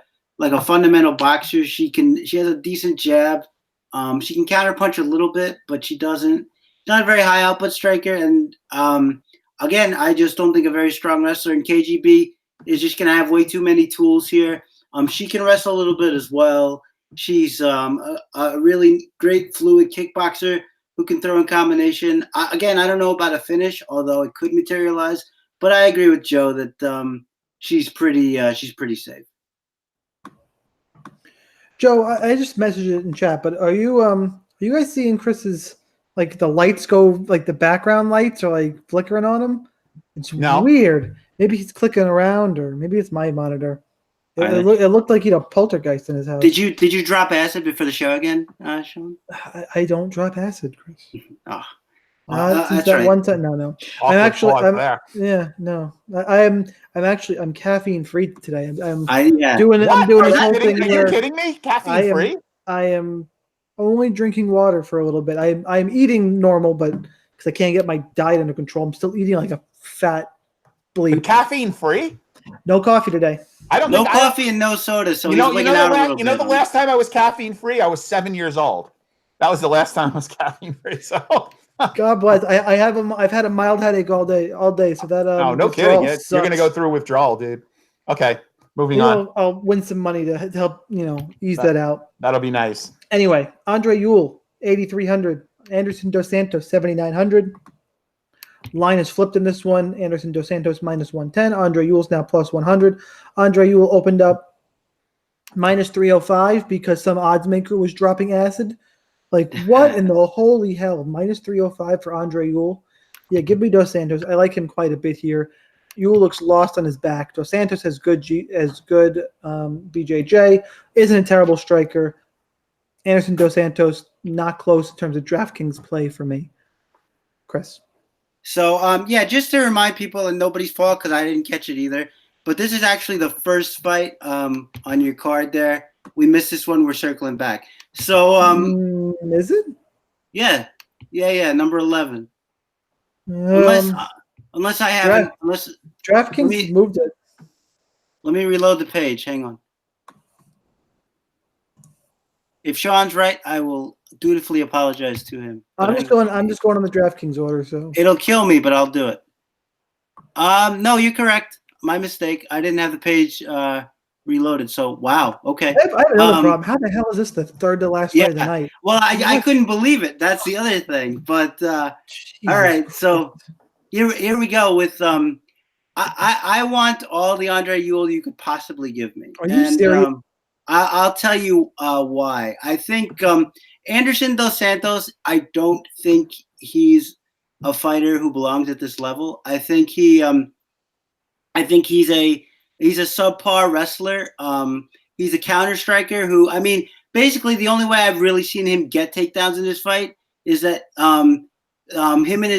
fundamental boxer. She has a decent jab. She can counterpunch a little bit, but she doesn't. She's not a very high output striker. And again, I just don't think a very strong wrestler in KGB is just going to have way too many tools here. She can wrestle a little bit as well. She's a really great fluid kickboxer who can throw in combination. Again, I don't know about a finish, although it could materialize. But I agree with Joe that she's pretty safe. Joe, I just messaged it in chat, but are you guys seeing Chris's, like, the lights go, like the background lights are like flickering on him? It's weird. Maybe he's clicking around, or maybe it's my monitor. It looked like a poltergeist in his house. Did you drop acid before the show again, Shaun? I don't drop acid, Chris. Oh. Since that right. One time, no. I'm caffeine free today. I'm doing this whole thing. Are you kidding me? Caffeine free? I am only drinking water for a little bit. I'm eating normal, but because I can't get my diet under control, I'm still eating like a fat bleep. Caffeine free? No coffee today. No coffee and no soda. So the last time I was caffeine free, I was 7 years old. That was the last time I was caffeine free. So. God bless. I've had a mild headache all day. So that no kidding. You're gonna go through withdrawal, dude. Okay, moving on. I'll win some money to help ease that out. That'll be nice. Anyway, Andre Ewell 8,300, Anderson Dos Santos 7,900. Line is flipped in this one. Anderson Dos Santos minus 110. Andre Ewell's now plus 100. Andre Ewell opened up minus 305 because some odds maker was dropping acid. Like, what in the holy hell? Minus 305 for Andre Ewell. Yeah, give me Dos Santos. I like him quite a bit here. Ewell looks lost on his back. Dos Santos has good BJJ. Isn't a terrible striker. Anderson Dos Santos, not close in terms of DraftKings play for me. Chris. So, just to remind people, and nobody's fault because I didn't catch it either, but this is actually the first fight on your card there. We missed this one. We're circling back. So is it? Yeah, number 11. Unless I haven't. DraftKings moved it. Let me reload the page. Hang on. If Shaun's right, I will dutifully apologize to him. I'm just going on the DraftKings order, so it'll kill me, but I'll do it. No, you're correct. My mistake. I didn't have the page reloaded. So wow. Okay. I have another problem. How the hell is this the third to last fight of the night? Well, I couldn't believe it. That's the other thing. But all right. So here we go with I want all the Andre Ewell you could possibly give me. Are you serious? I'll tell you why. I think Anderson dos Santos, I don't think he's a fighter who belongs at this level. I think he's a subpar wrestler. He's a counter striker who, I mean, basically the only way I've really seen him get takedowns in this fight is that him and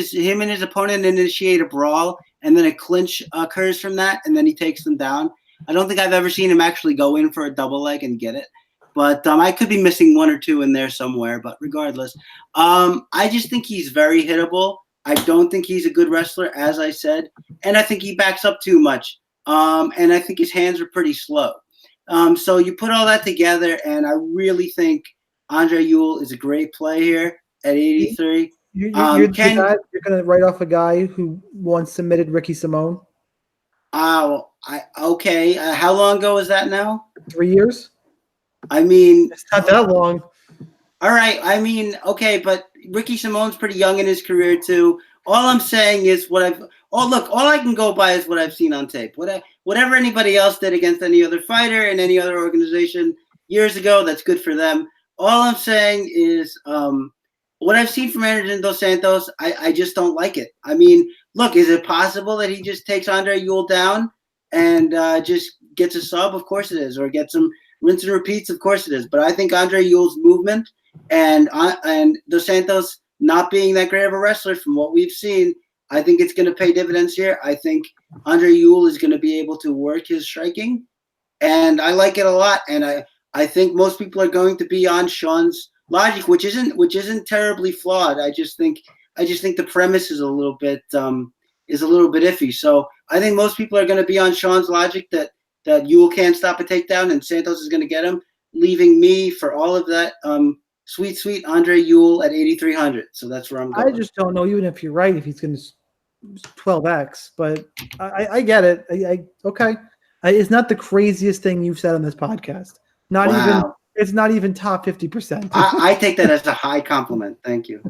his opponent initiate a brawl, and then a clinch occurs from that, and then he takes them down. I don't think I've ever seen him actually go in for a double leg and get it. But I could be missing one or two in there somewhere. But regardless, I just think he's very hittable. I don't think he's a good wrestler, as I said. And I think he backs up too much. And I think his hands are pretty slow. So you put all that together, and I really think Andre Ewell is a great play here at 83. You're going to write off a guy who once submitted Ricky Simone? Okay. How long ago was that now? 3 years. I mean, it's not that long. All right. I mean, okay, but Ricky Simone's pretty young in his career too. All I'm saying is all I can go by is what I've seen on tape. Whatever anybody else did against any other fighter in any other organization years ago, that's good for them. All I'm saying is what I've seen from Anderson dos Santos, I just don't like it. I mean, look, is it possible that he just takes Andre Ewell down and just gets a sub? Of course it is. Or gets some rinse and repeats? Of course it is. But I think Andre Ewell's movement and dos Santos not being that great of a wrestler from what we've seen, I think it's going to pay dividends here. I think Andre Ewell is going to be able to work his striking, and I like it a lot. And I think most people are going to be on Shaun's logic, which isn't terribly flawed. I just think the premise is a little bit iffy. So I think most people are going to be on Shaun's logic that Ewell can't stop a takedown and Santos is going to get him, leaving me for all of that sweet Andre Ewell at 8,300. So that's where I'm going. I just don't know, even if you're right, if he's going to 12x, but I get it. Okay. It's not the craziest thing you've said on this podcast. It's not even top 50%. I take that as a high compliment. Thank you.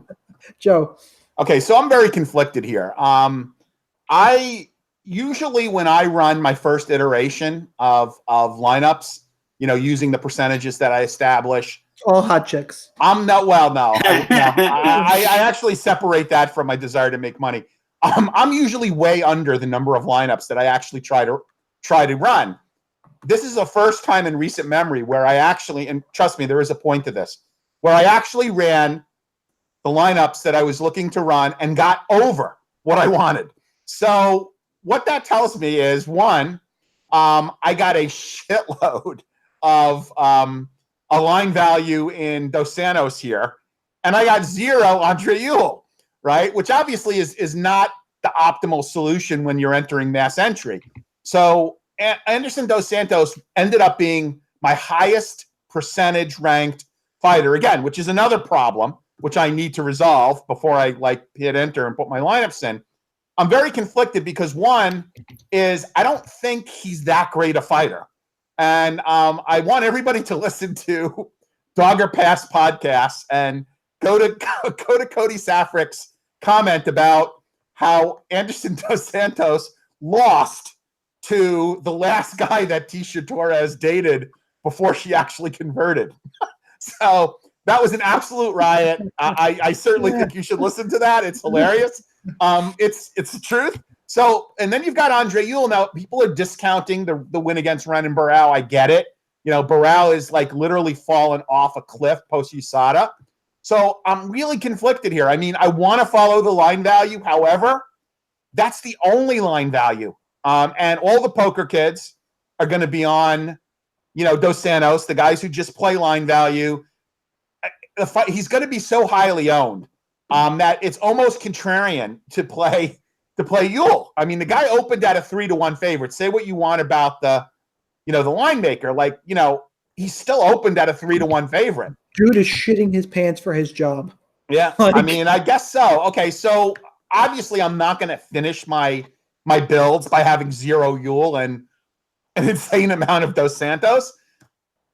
Joe. Okay, so I'm very conflicted here. I usually, when I run my first iteration of lineups, using the percentages that I establish, all hot chicks. No. I actually separate that from my desire to make money. I'm usually way under the number of lineups that I actually try to run. This is the first time in recent memory where I actually, and trust me, there is a point to this, where I actually ran the lineups that I was looking to run and got over what I wanted. So what that tells me is, one, I got a shitload of a line value in Dos Santos here, and I got 0 Andre Ewell, right? Which obviously is not the optimal solution when you're entering mass entry. So Anderson dos Santos ended up being my highest percentage ranked fighter, again, which is another problem, which I need to resolve before I hit enter and put my lineups in. I'm very conflicted because one is I don't think he's that great a fighter. And I want everybody to listen to Dogger Pass podcasts and go to Cody Safrick's comment about how Anderson dos Santos lost to the last guy that Tisha Torres dated before she actually converted. So that was an absolute riot. I certainly think you should listen to that. It's hilarious. It's the truth. So, and then you've got Andre Ewell. Now, people are discounting the win against Renan Barão. I get it. Barão is literally fallen off a cliff post-USADA. So I'm really conflicted here. I mean, I want to follow the line value. However, that's the only line value And all the poker kids are going to be on, Dos Santos, the guys who just play line value. He's going to be so highly owned that it's almost contrarian to play Ewell. I mean, the guy opened at a 3-1 favorite. Say what you want about the line maker. Like, he's still opened at a 3-1 favorite. Dude is shitting his pants for his job. Yeah, I mean, I guess so. Okay, so obviously I'm not going to finish my builds by having 0 Ewell and an insane amount of Dos Santos.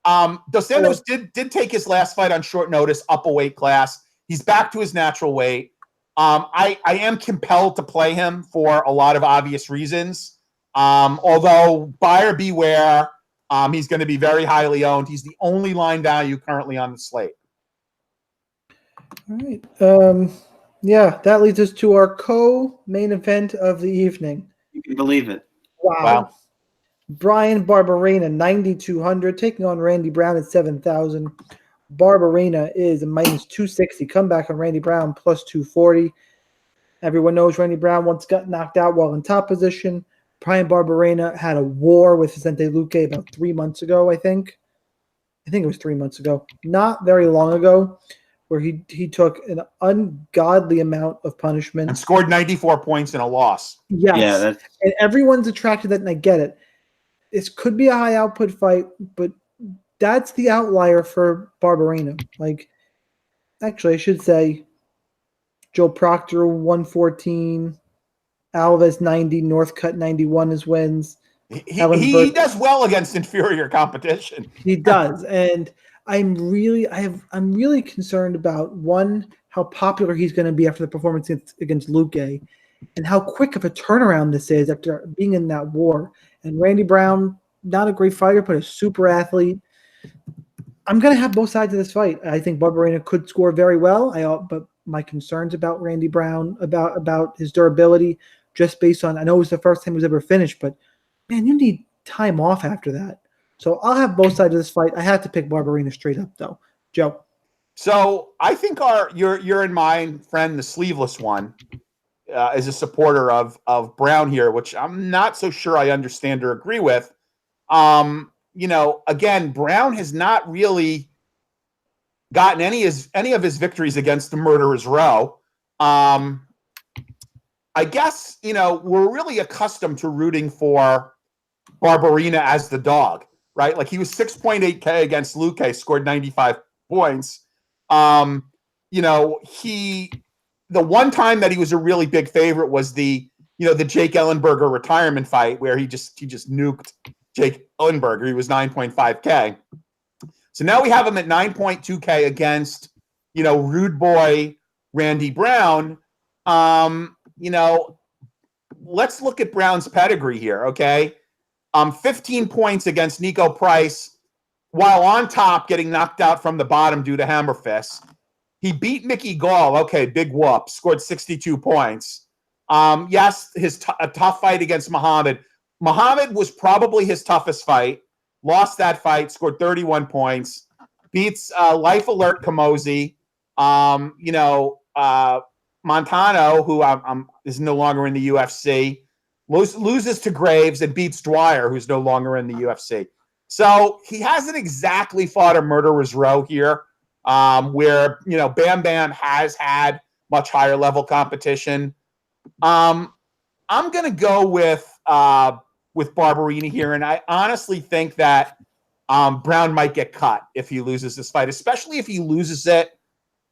Dos Santos did take his last fight on short notice, up a weight class. He's back to his natural weight. I am compelled to play him for a lot of obvious reasons. Although buyer beware, he's going to be very highly owned. He's the only line value currently on the slate. All right. Yeah, that leads us to our co-main event of the evening. You can believe it. Wow. Bryan Barberena, 9,200, taking on Randy Brown at 7,000. Barberena is a minus 260. Comeback on Randy Brown, plus 240. Everyone knows Randy Brown once got knocked out while in top position. Bryan Barberena had a war with Vicente Luque about 3 months ago, I think. I think it was 3 months ago. Not very long ago, where he took an ungodly amount of punishment. And scored 94 points in a loss. Yes. Yeah, and everyone's attracted to that, and I get it. This could be a high output fight, but that's the outlier for Barberena. Like, actually, I should say Joe Proctor, 114, Alves, 90, Northcutt, 91 as wins. He does well against inferior competition. He does, and I'm really concerned about, one, how popular he's going to be after the performance against Luque, and how quick of a turnaround this is after being in that war. And Randy Brown, not a great fighter, but a super athlete. I'm going to have both sides of this fight. I think Barberena could score very well. But my concerns about Randy Brown, about his durability, just based on, I know it was the first time he was ever finished, but man, you need time off after that. So I'll have both sides of this fight. I have to pick Barberena straight up, though. Joe. So I think your and mine friend, the sleeveless one, is a supporter of Brown here, which I'm not so sure I understand or agree with. Again, Brown has not really gotten any of his victories against the Murderers Row. I guess, we're really accustomed to rooting for Barberena as the dog, right? Like, he was 6.8K against Luque, scored 95 points. The one time that he was a really big favorite was the Jake Ellenberger retirement fight, where he just nuked Jake Ellenberger. He was 9.5K. So now we have him at 9.2K against, rude boy Randy Brown. Let's look at Brown's pedigree here, okay? 15 points against Nico Price, while on top, getting knocked out from the bottom due to hammer fists. He beat Mickey Gall. Okay, big whoop. Scored 62 points. Yes, a tough fight against Muhammad. Muhammad was probably his toughest fight. Lost that fight. Scored 31 points. Beats Life Alert Kamosi. Montano, who is no longer in the UFC, loses to Graves and beats Dwyer, who's no longer in the UFC. So he hasn't exactly fought a murderer's row here. Where Bam Bam has had much higher level competition. I'm gonna go with Barberena here, and I honestly think that Brown might get cut if he loses this fight, especially if he loses it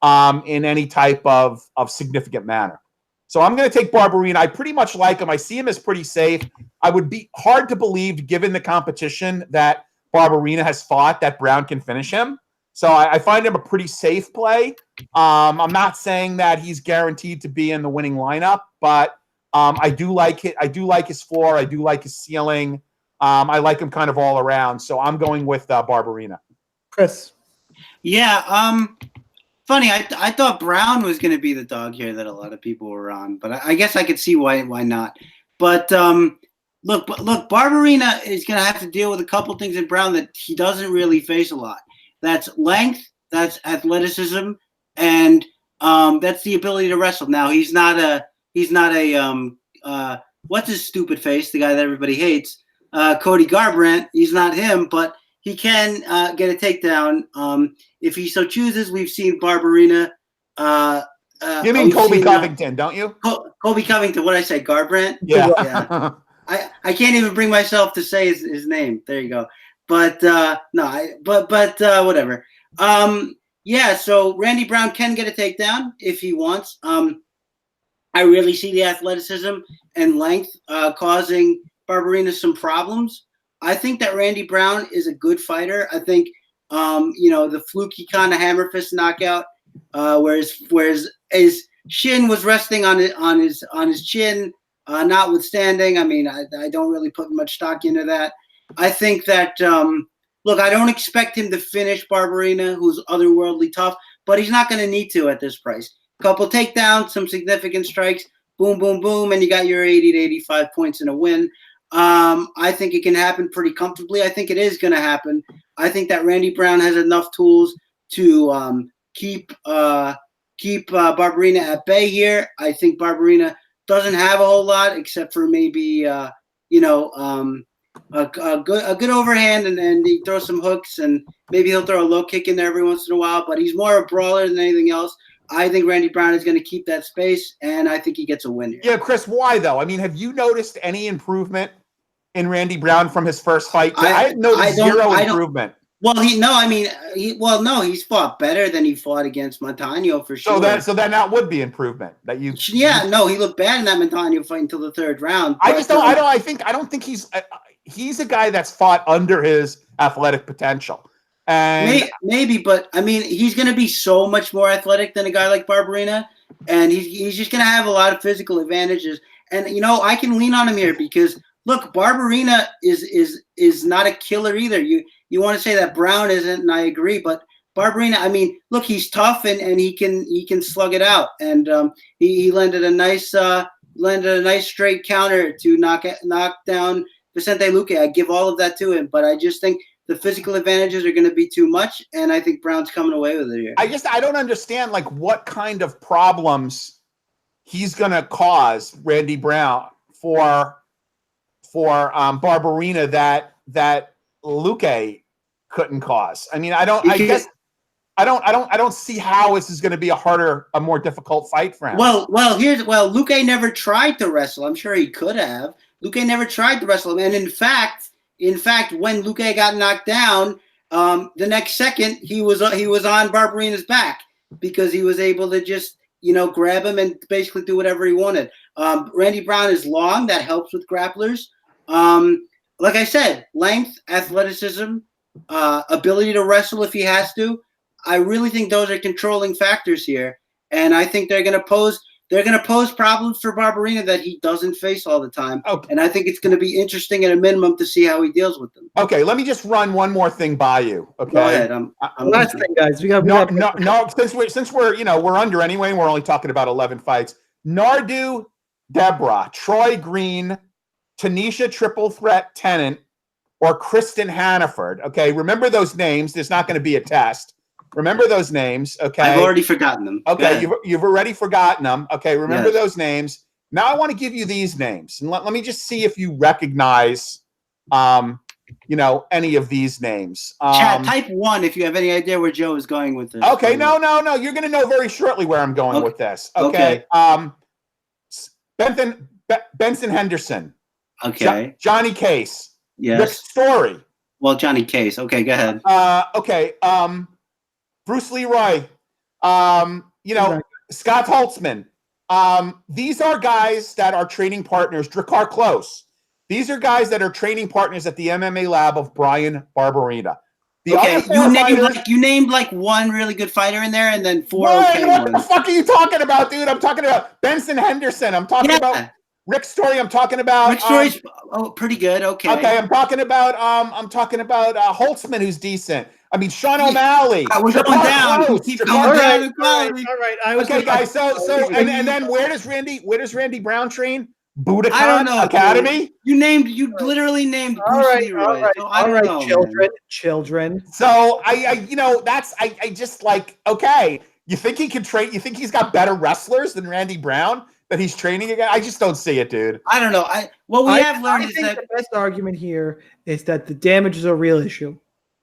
in any type of significant manner. So I'm going to take Barberena. I pretty much like him. I see him as pretty safe. I would be hard to believe, given the competition that Barberena has fought, that Brown can finish him. So I find him a pretty safe play. I'm not saying that he's guaranteed to be in the winning lineup, but I do like it. I do like his floor. I do like his ceiling. I like him kind of all around. So I'm going with Barberena. Chris. Yeah. Funny. I thought Brown was going to be the dog here that a lot of people were on, but I guess I could see why not. But look, Barberena is going to have to deal with a couple things in Brown that he doesn't really face a lot. That's length, that's athleticism, and that's the ability to wrestle. Now he's not a what's his stupid face, the guy that everybody hates, Cody Garbrandt. He's not him, but he can get a takedown if he so chooses. We've seen Barberena. You mean Colby Covington, don't you? Colby Covington. What did I say? Garbrandt? Yeah. Yeah. I can't even bring myself to say his name. There you go. But whatever. Yeah, so Randy Brown can get a takedown if he wants. I really see the athleticism and length causing Barberena some problems. I think that Randy Brown is a good fighter. I think the fluky kind of hammer fist knockout, whereas his shin was resting on his chin. Notwithstanding, I mean, I don't really put much stock into that. I think that look, I don't expect him to finish Barberena, who's otherworldly tough, but he's not going to need to at this price. Couple takedowns, some significant strikes, boom, boom, boom, and you got your 80 to 85 points in a win. I think it can happen pretty comfortably. I think it is going to happen. I think that Randy Brown has enough tools to keep Barberena at bay here. I think Barberena doesn't have a whole lot except for maybe a good overhand, and he throws some hooks, and maybe he'll throw a low kick in there every once in a while. But he's more a brawler than anything else. I think Randy Brown is going to keep that space, and I think he gets a win here. Yeah, Chris, why though? I mean, have you noticed any improvement in Randy Brown from his first fight? I've noticed zero improvement. Well, he's fought better than he fought against Moicano for sure. So then that would be improvement that you. Yeah, no, he looked bad in that Moicano fight until the third round. I don't think he's a guy that's fought under his athletic potential. And maybe, but I mean, he's going to be so much more athletic than a guy like Barberena, and he's just going to have a lot of physical advantages. And I can lean on him here because look, Barberena is not a killer either. You want to say that Brown isn't, and I agree, but Barberena, I mean, look, he's tough and he can slug it out, and he landed a nice straight counter to knock down Vicente Luque. I give all of that to him, but I just think the physical advantages are going to be too much, and I think Brown's coming away with it here. I don't understand like what kind of problems he's going to cause Randy Brown for Barberena that Luque couldn't cause. I mean, I don't see how this is going to be a more difficult fight for him. Well, Luque never tried to wrestle. I'm sure he could have. Luque never tried to wrestle him, and in fact, when Luque got knocked down, the next second he was on Barberena's back because he was able to just grab him and basically do whatever he wanted. Randy Brown is long, that helps with grapplers. Like I said, length, athleticism, ability to wrestle if he has to. I really think those are controlling factors here, and I think they're going to pose problems for Barberena that he doesn't face all the time. Okay. And I think it's going to be interesting at a minimum to see how he deals with them. Okay, let me just run one more thing by you. Okay. Go ahead. Last thing, guys. No. Since we're under anyway, and we're only talking about 11 fights. Nardu Debra, Troy Green, Tanisha Triple Threat Tennant, or Kristen Hannaford. Okay, remember those names. There's not going to be a test. Remember those names, okay? I've already forgotten them. Okay, you've already forgotten them. Okay, remember those names. Now I want to give you these names, and let me just see if you recognize, any of these names. Chat, type 1 if you have any idea where Joe is going with this. Okay, no. You're going to know very shortly where I'm going with this. Okay. Benson Henderson. Okay. Johnny Case. Yes. Rick Story. Well, Johnny Case. Okay, go ahead. Okay. Bruce Leroy, Scott Holtzman. These are guys that are training partners. Drakkar Close. These are guys that are training partners at the MMA lab of Bryan Barberena. You named like one really good fighter in there, and then four. What the fuck are you talking about, dude? I'm talking about Benson Henderson. I'm talking about Rick Story. I'm talking about Rick Story's pretty good. Okay. Okay. I'm talking about Holtzman, who's decent. I mean, Sean O'Malley. We're going down. Keep going down. All right. Okay, guys. So, and then where does Randy Brown train? Budokan I don't know, Academy. Dude. You literally named Bruce Leroy. All right, children. So I just like, okay. You think he can train? You think he's got better wrestlers than Randy Brown? that he's training again? I just don't see it, dude. I don't know. What we have learned is think that the best argument here is that the damage is a real issue.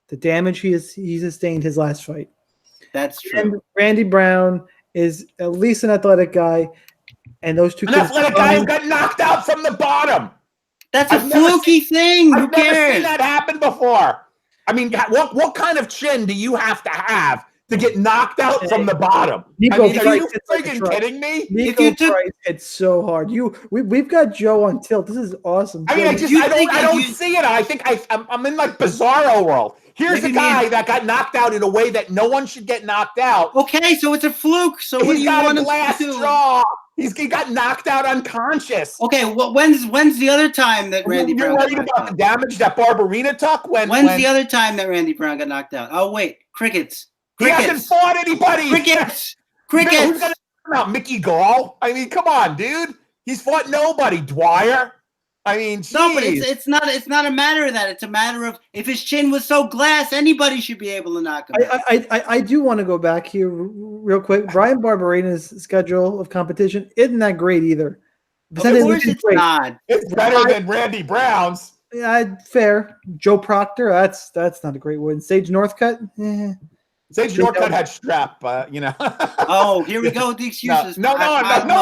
The damage he sustained his last fight. that's true. And Randy Brown is at least an athletic guy, and those two. An athletic guy who got knocked out from the bottom. That's a fluky thing. Who I've never cares? seen that happen before. I mean, what kind of chin do you have to get knocked out from the bottom? Nico I mean, are Price you hits like a freaking truck. kidding me? Nico Price hits so hard. We've got Joe on tilt. This is awesome. I mean, I don't see it. I think I'm in like bizarro world. Here's a guy that got knocked out in a way that no one should get knocked out. Okay, so it's a fluke. So what do you want a him glass to do? jaw. He got knocked out unconscious. Okay, well, when's the other time that Randy You're Brown got worried knocked about out? the damage that Barberena took? When's the other time that Randy Brown got knocked out? Oh wait, crickets. He hasn't fought anybody. Crickets. Who's Crickets. gonna talk about Mickey Gall? I mean, come on, dude. He's fought nobody. Dwyer. I mean, geez. No, but it's not a matter of that. It's a matter of if his chin was so glass, anybody should be able to knock him out. I do want to go back here real quick. Bryan Barberena's schedule of competition isn't that great either. Of course it's not. It's better than Randy Brown's. Yeah, fair. Joe Proctor, that's not a great win. Sage Northcutt, Sage Northcutt had strap, you know. Oh, here we go with the excuses. No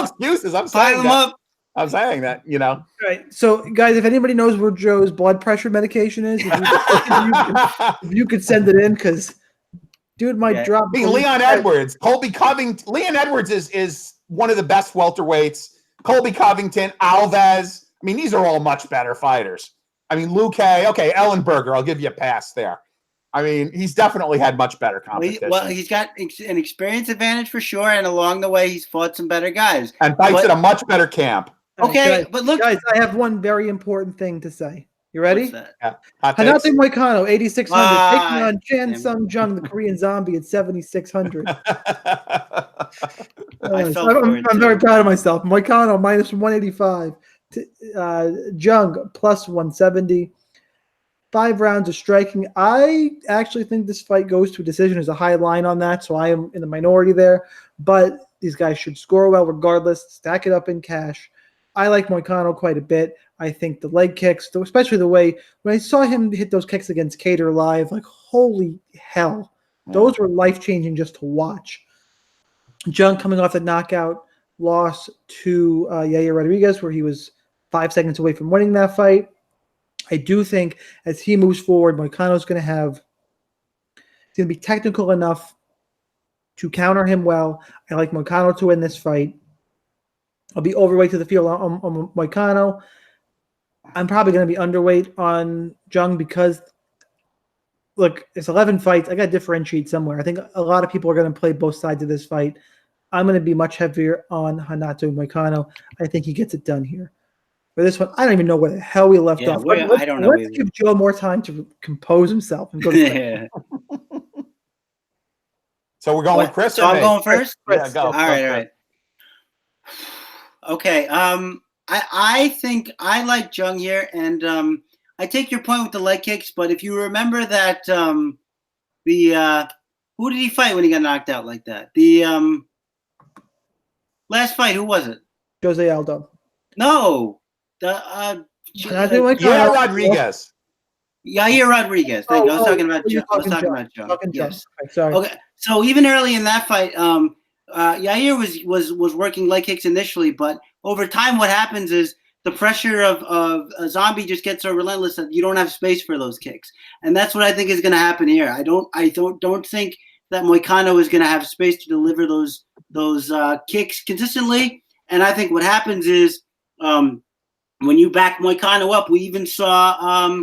excuses. I'm Pile saying them that. up. I'm saying that, you know. Right. So, guys, if anybody knows where Joe's blood pressure medication is, if you could send it in, because dude might drop. I mean, Leon Edwards, Colby Covington. Leon Edwards is one of the best welterweights. Colby Covington, Alves. I mean, these are all much better fighters. I mean, Luque. Okay, Ellenberger. I'll give you a pass there. I mean, he's definitely had much better competition. Well, he's got an experience advantage for sure, and along the way, he's fought some better guys. And fights at a much better camp. Okay, guys, but look. Guys, I have one very important thing to say. You ready? Yeah. Renato Moicano, 8,600. Taking on Chan damn. Sung Jung, the Korean zombie, at 7,600. I'm very proud of myself. Moicano, minus 185. Jung, plus 170. 5 rounds of striking. I actually think this fight goes to a decision. There's a high line on that, so I am in the minority there. But these guys should score well regardless. Stack it up in cash. I like Moicano quite a bit. I think the leg kicks, especially the way when I saw him hit those kicks against Cater live, like holy hell, those were life-changing just to watch. Jung coming off the knockout loss to Yair Rodriguez, where he was 5 seconds away from winning that fight. I do think as he moves forward, Moicano's going to be technical enough to counter him well. I like Moicano to win this fight. I'll be overweight to the field on Moicano. I'm probably going to be underweight on Jung because, look, it's 11 fights. I got to differentiate somewhere. I think a lot of people are going to play both sides of this fight. I'm going to be much heavier on Renato Moicano. I think he gets it done here. For this one, I don't even know where the hell we left off. I don't know. Let's give Joe more time to compose himself and go to So we're going with Chris. So I'm going first. Yeah, go. All right. Okay. I think I like Jung here, and I take your point with the leg kicks. But if you remember that, who did he fight when he got knocked out like that? The last fight, who was it? Jose Aldo. No. Yair Rodriguez. Yair Rodriguez. Thank you. I was talking about Jung. Yes. Sorry. Okay. So even early in that fight, Yair was working leg kicks initially, but over time, what happens is the pressure of a zombie just gets so relentless that you don't have space for those kicks, and that's what I think is going to happen here. I don't think that Moicano is going to have space to deliver those kicks consistently, and I think what happens is when you back Moicano up, we even saw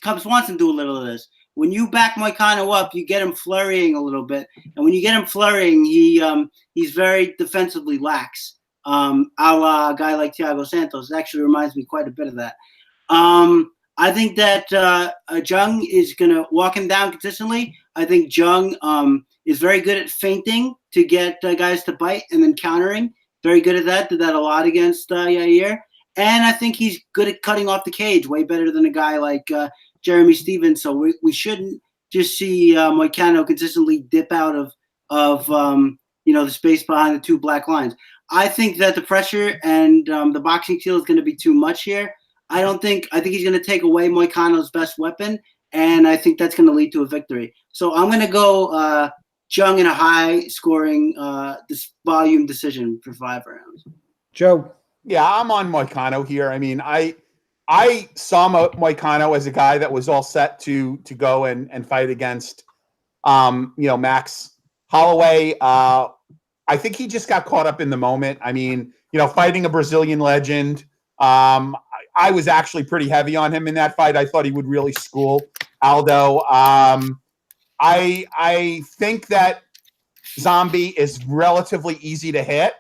Cub Swanson do a little of this. When you back Moicano up, you get him flurrying a little bit, and when you get him flurrying, he's very defensively lax. A la a guy like Thiago Santos. It actually reminds me quite a bit of that. I think that Jung is going to walk him down consistently. I think Jung is very good at feinting to get guys to bite and then countering. Very good at that. Did that a lot against Yair. And I think he's good at cutting off the cage, way better than a guy like Jeremy Stevens. So we shouldn't just see Moicano consistently dip out of the space behind the two black lines. I think that the pressure and the boxing seal is going to be too much here. I think he's going to take away Moicano's best weapon, and I think that's going to lead to a victory. So I'm going to go Jung in a high-scoring this volume decision for 5 rounds. Joe. Yeah, I'm on Moicano here. I mean, I saw Moicano as a guy that was all set to go and fight against, Max Holloway. I think he just got caught up in the moment. I mean, fighting a Brazilian legend. I was actually pretty heavy on him in that fight. I thought he would really school Aldo. I think that Zombie is relatively easy to hit.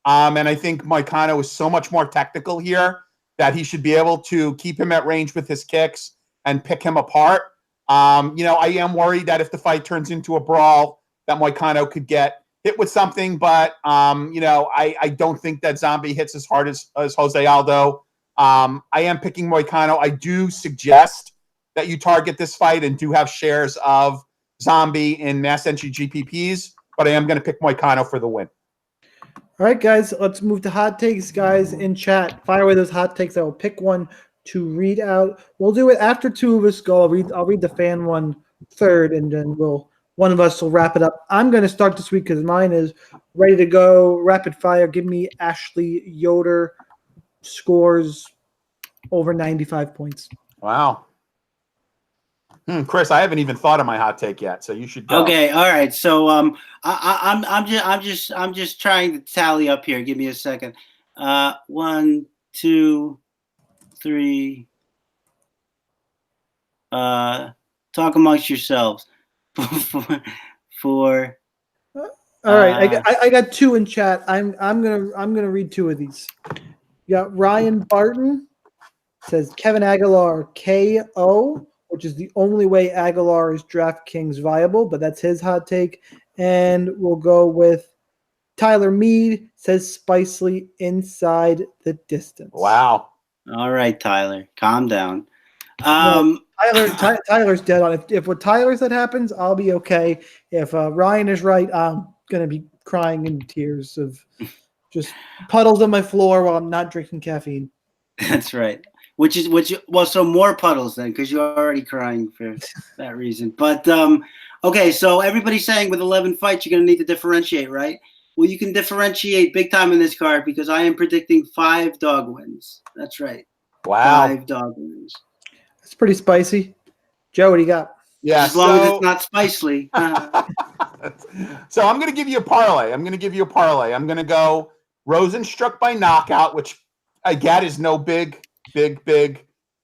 And I think Moicano is so much more technical here that he should be able to keep him at range with his kicks and pick him apart. I am worried that if the fight turns into a brawl, that Moicano could get hit with something. But, I don't think that Zombie hits as hard as Jose Aldo. I am picking Moicano. I do suggest that you target this fight and do have shares of Zombie in mass entry GPPs, but I am going to pick Moicano for the win. All right, guys, let's move to hot takes, guys, in chat. Fire away those hot takes. I will pick one to read out. We'll do it after two of us go. I'll read the fan one third, and then one of us will wrap it up. I'm going to start this week because mine is ready to go. Rapid fire. Give me Ashley Yoder scores over 95 points. Wow. Chris, I haven't even thought of my hot take yet, so you should go. Okay, all right. So I'm just trying to tally up here. Give me a second. 1, 2, 3. Talk amongst yourselves. 4. All right, I got 2 in chat. I'm gonna read 2 of these. You got Ryan Barton says Kevin Aguilar KO, which is the only way Aguilar is DraftKings viable, but that's his hot take. And we'll go with Tyler Mead says Spicely inside the distance. Wow. All right, Tyler, calm down. Tyler's dead on. If with Tyler said happens, I'll be okay. If Ryan is right, I'm gonna be crying in tears of just puddles on my floor while I'm not drinking caffeine. That's right. So more puddles then, because you're already crying for that reason. But okay, so everybody's saying with 11 fights, you're going to need to differentiate, right? Well, you can differentiate big time in this card because I am predicting 5 dog wins. That's right. Wow. 5 dog wins. It's pretty spicy. Joe, what do you got? Yeah, as long as it's not spicely. So I'm going to give you a parlay. I'm going to go Rozenstruik by knockout, which I get is no big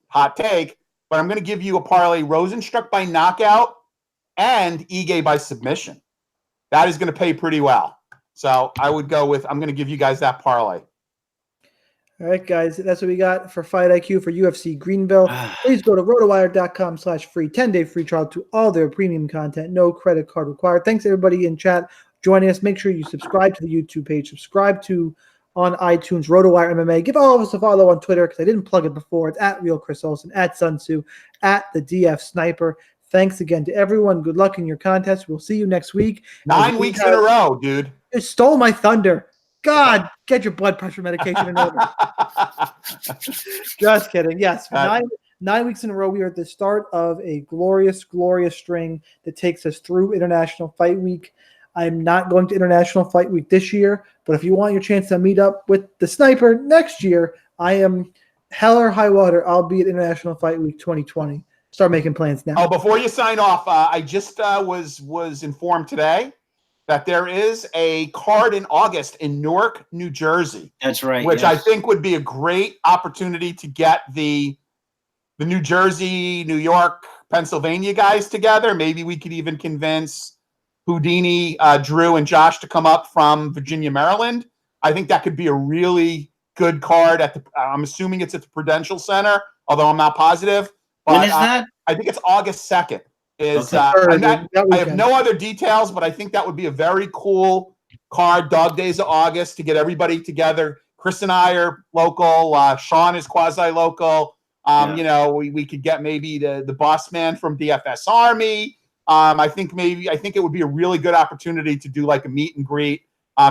hot take, but I'm going to give you a parlay Rozenstruik by knockout and Ige by submission. That is going to pay pretty well. So I would go with, I'm going to give you guys that parlay. All right, guys, that's what we got for Fight IQ for UFC Greenville. Please go to rotowire.com/free, 10-day free trial to all their premium content. No credit card required. Thanks, everybody in chat joining us. Make sure you subscribe to the YouTube page. Subscribe to on iTunes, RotoWire MMA. Give all of us a follow on Twitter because I didn't plug it before. It's at Real Chris Olsen, at Sun Tzu, at the DF Sniper. Thanks again to everyone. Good luck in your contest. We'll see you next week. 9 weeks in a row, dude. You stole my thunder. God, get your blood pressure medication in order. Just kidding. Yes, 9 weeks in a row, we are at the start of a glorious, glorious string that takes us through International Fight Week. I'm not going to International Fight Week this year, but if you want your chance to meet up with the Sniper next year, I am hell or high water. I'll be at International Fight Week 2020. Start making plans now. Oh, before you sign off, I just was informed today that there is a card in August in Newark, New Jersey. That's right. Which I think would be a great opportunity to get the New Jersey, New York, Pennsylvania guys together. Maybe we could even convince Houdini, Drew, and Josh to come up from Virginia, Maryland. I think that could be a really good card I'm assuming it's at the Prudential Center, although I'm not positive. But, when is that? I think it's August 2nd. Okay. I have no other details, but I think that would be a very cool card. Dog Days of August to get everybody together. Chris and I are local. Shaun is quasi-local. We could get maybe the boss man from DFS Army. I think it would be a really good opportunity to do like a meet and greet.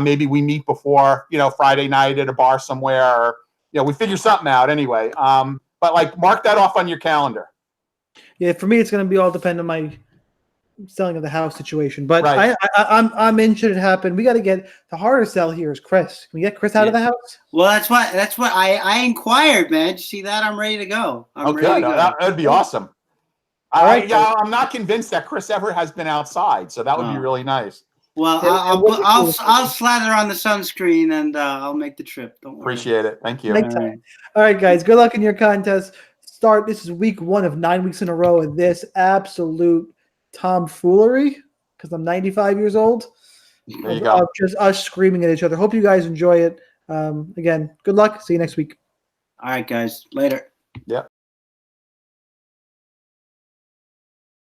Maybe we meet before, Friday night at a bar somewhere, or, we figure something out anyway. But like mark that off on your calendar. Yeah, for me, it's going to be all depend on my selling of the house situation. But Right. I'm in. Should it happen? We got to get the harder sell here is Chris. Can we get Chris out of the house? Well, that's what I inquired, man. Did you see that? I'm ready to go. I'm ready to go. That would be awesome. All right. I'm not convinced that Chris ever has been outside, so that would be really nice. Well, I'll slather on the sunscreen and I'll make the trip. Don't worry. Appreciate it. Thank you. All right, guys. Good luck in your contest. This is week 1 of 9 weeks in a row of this absolute tomfoolery because I'm 95 years old. There you go. Just us screaming at each other. Hope you guys enjoy it. Again, good luck. See you next week. All right, guys. Later. Yeah.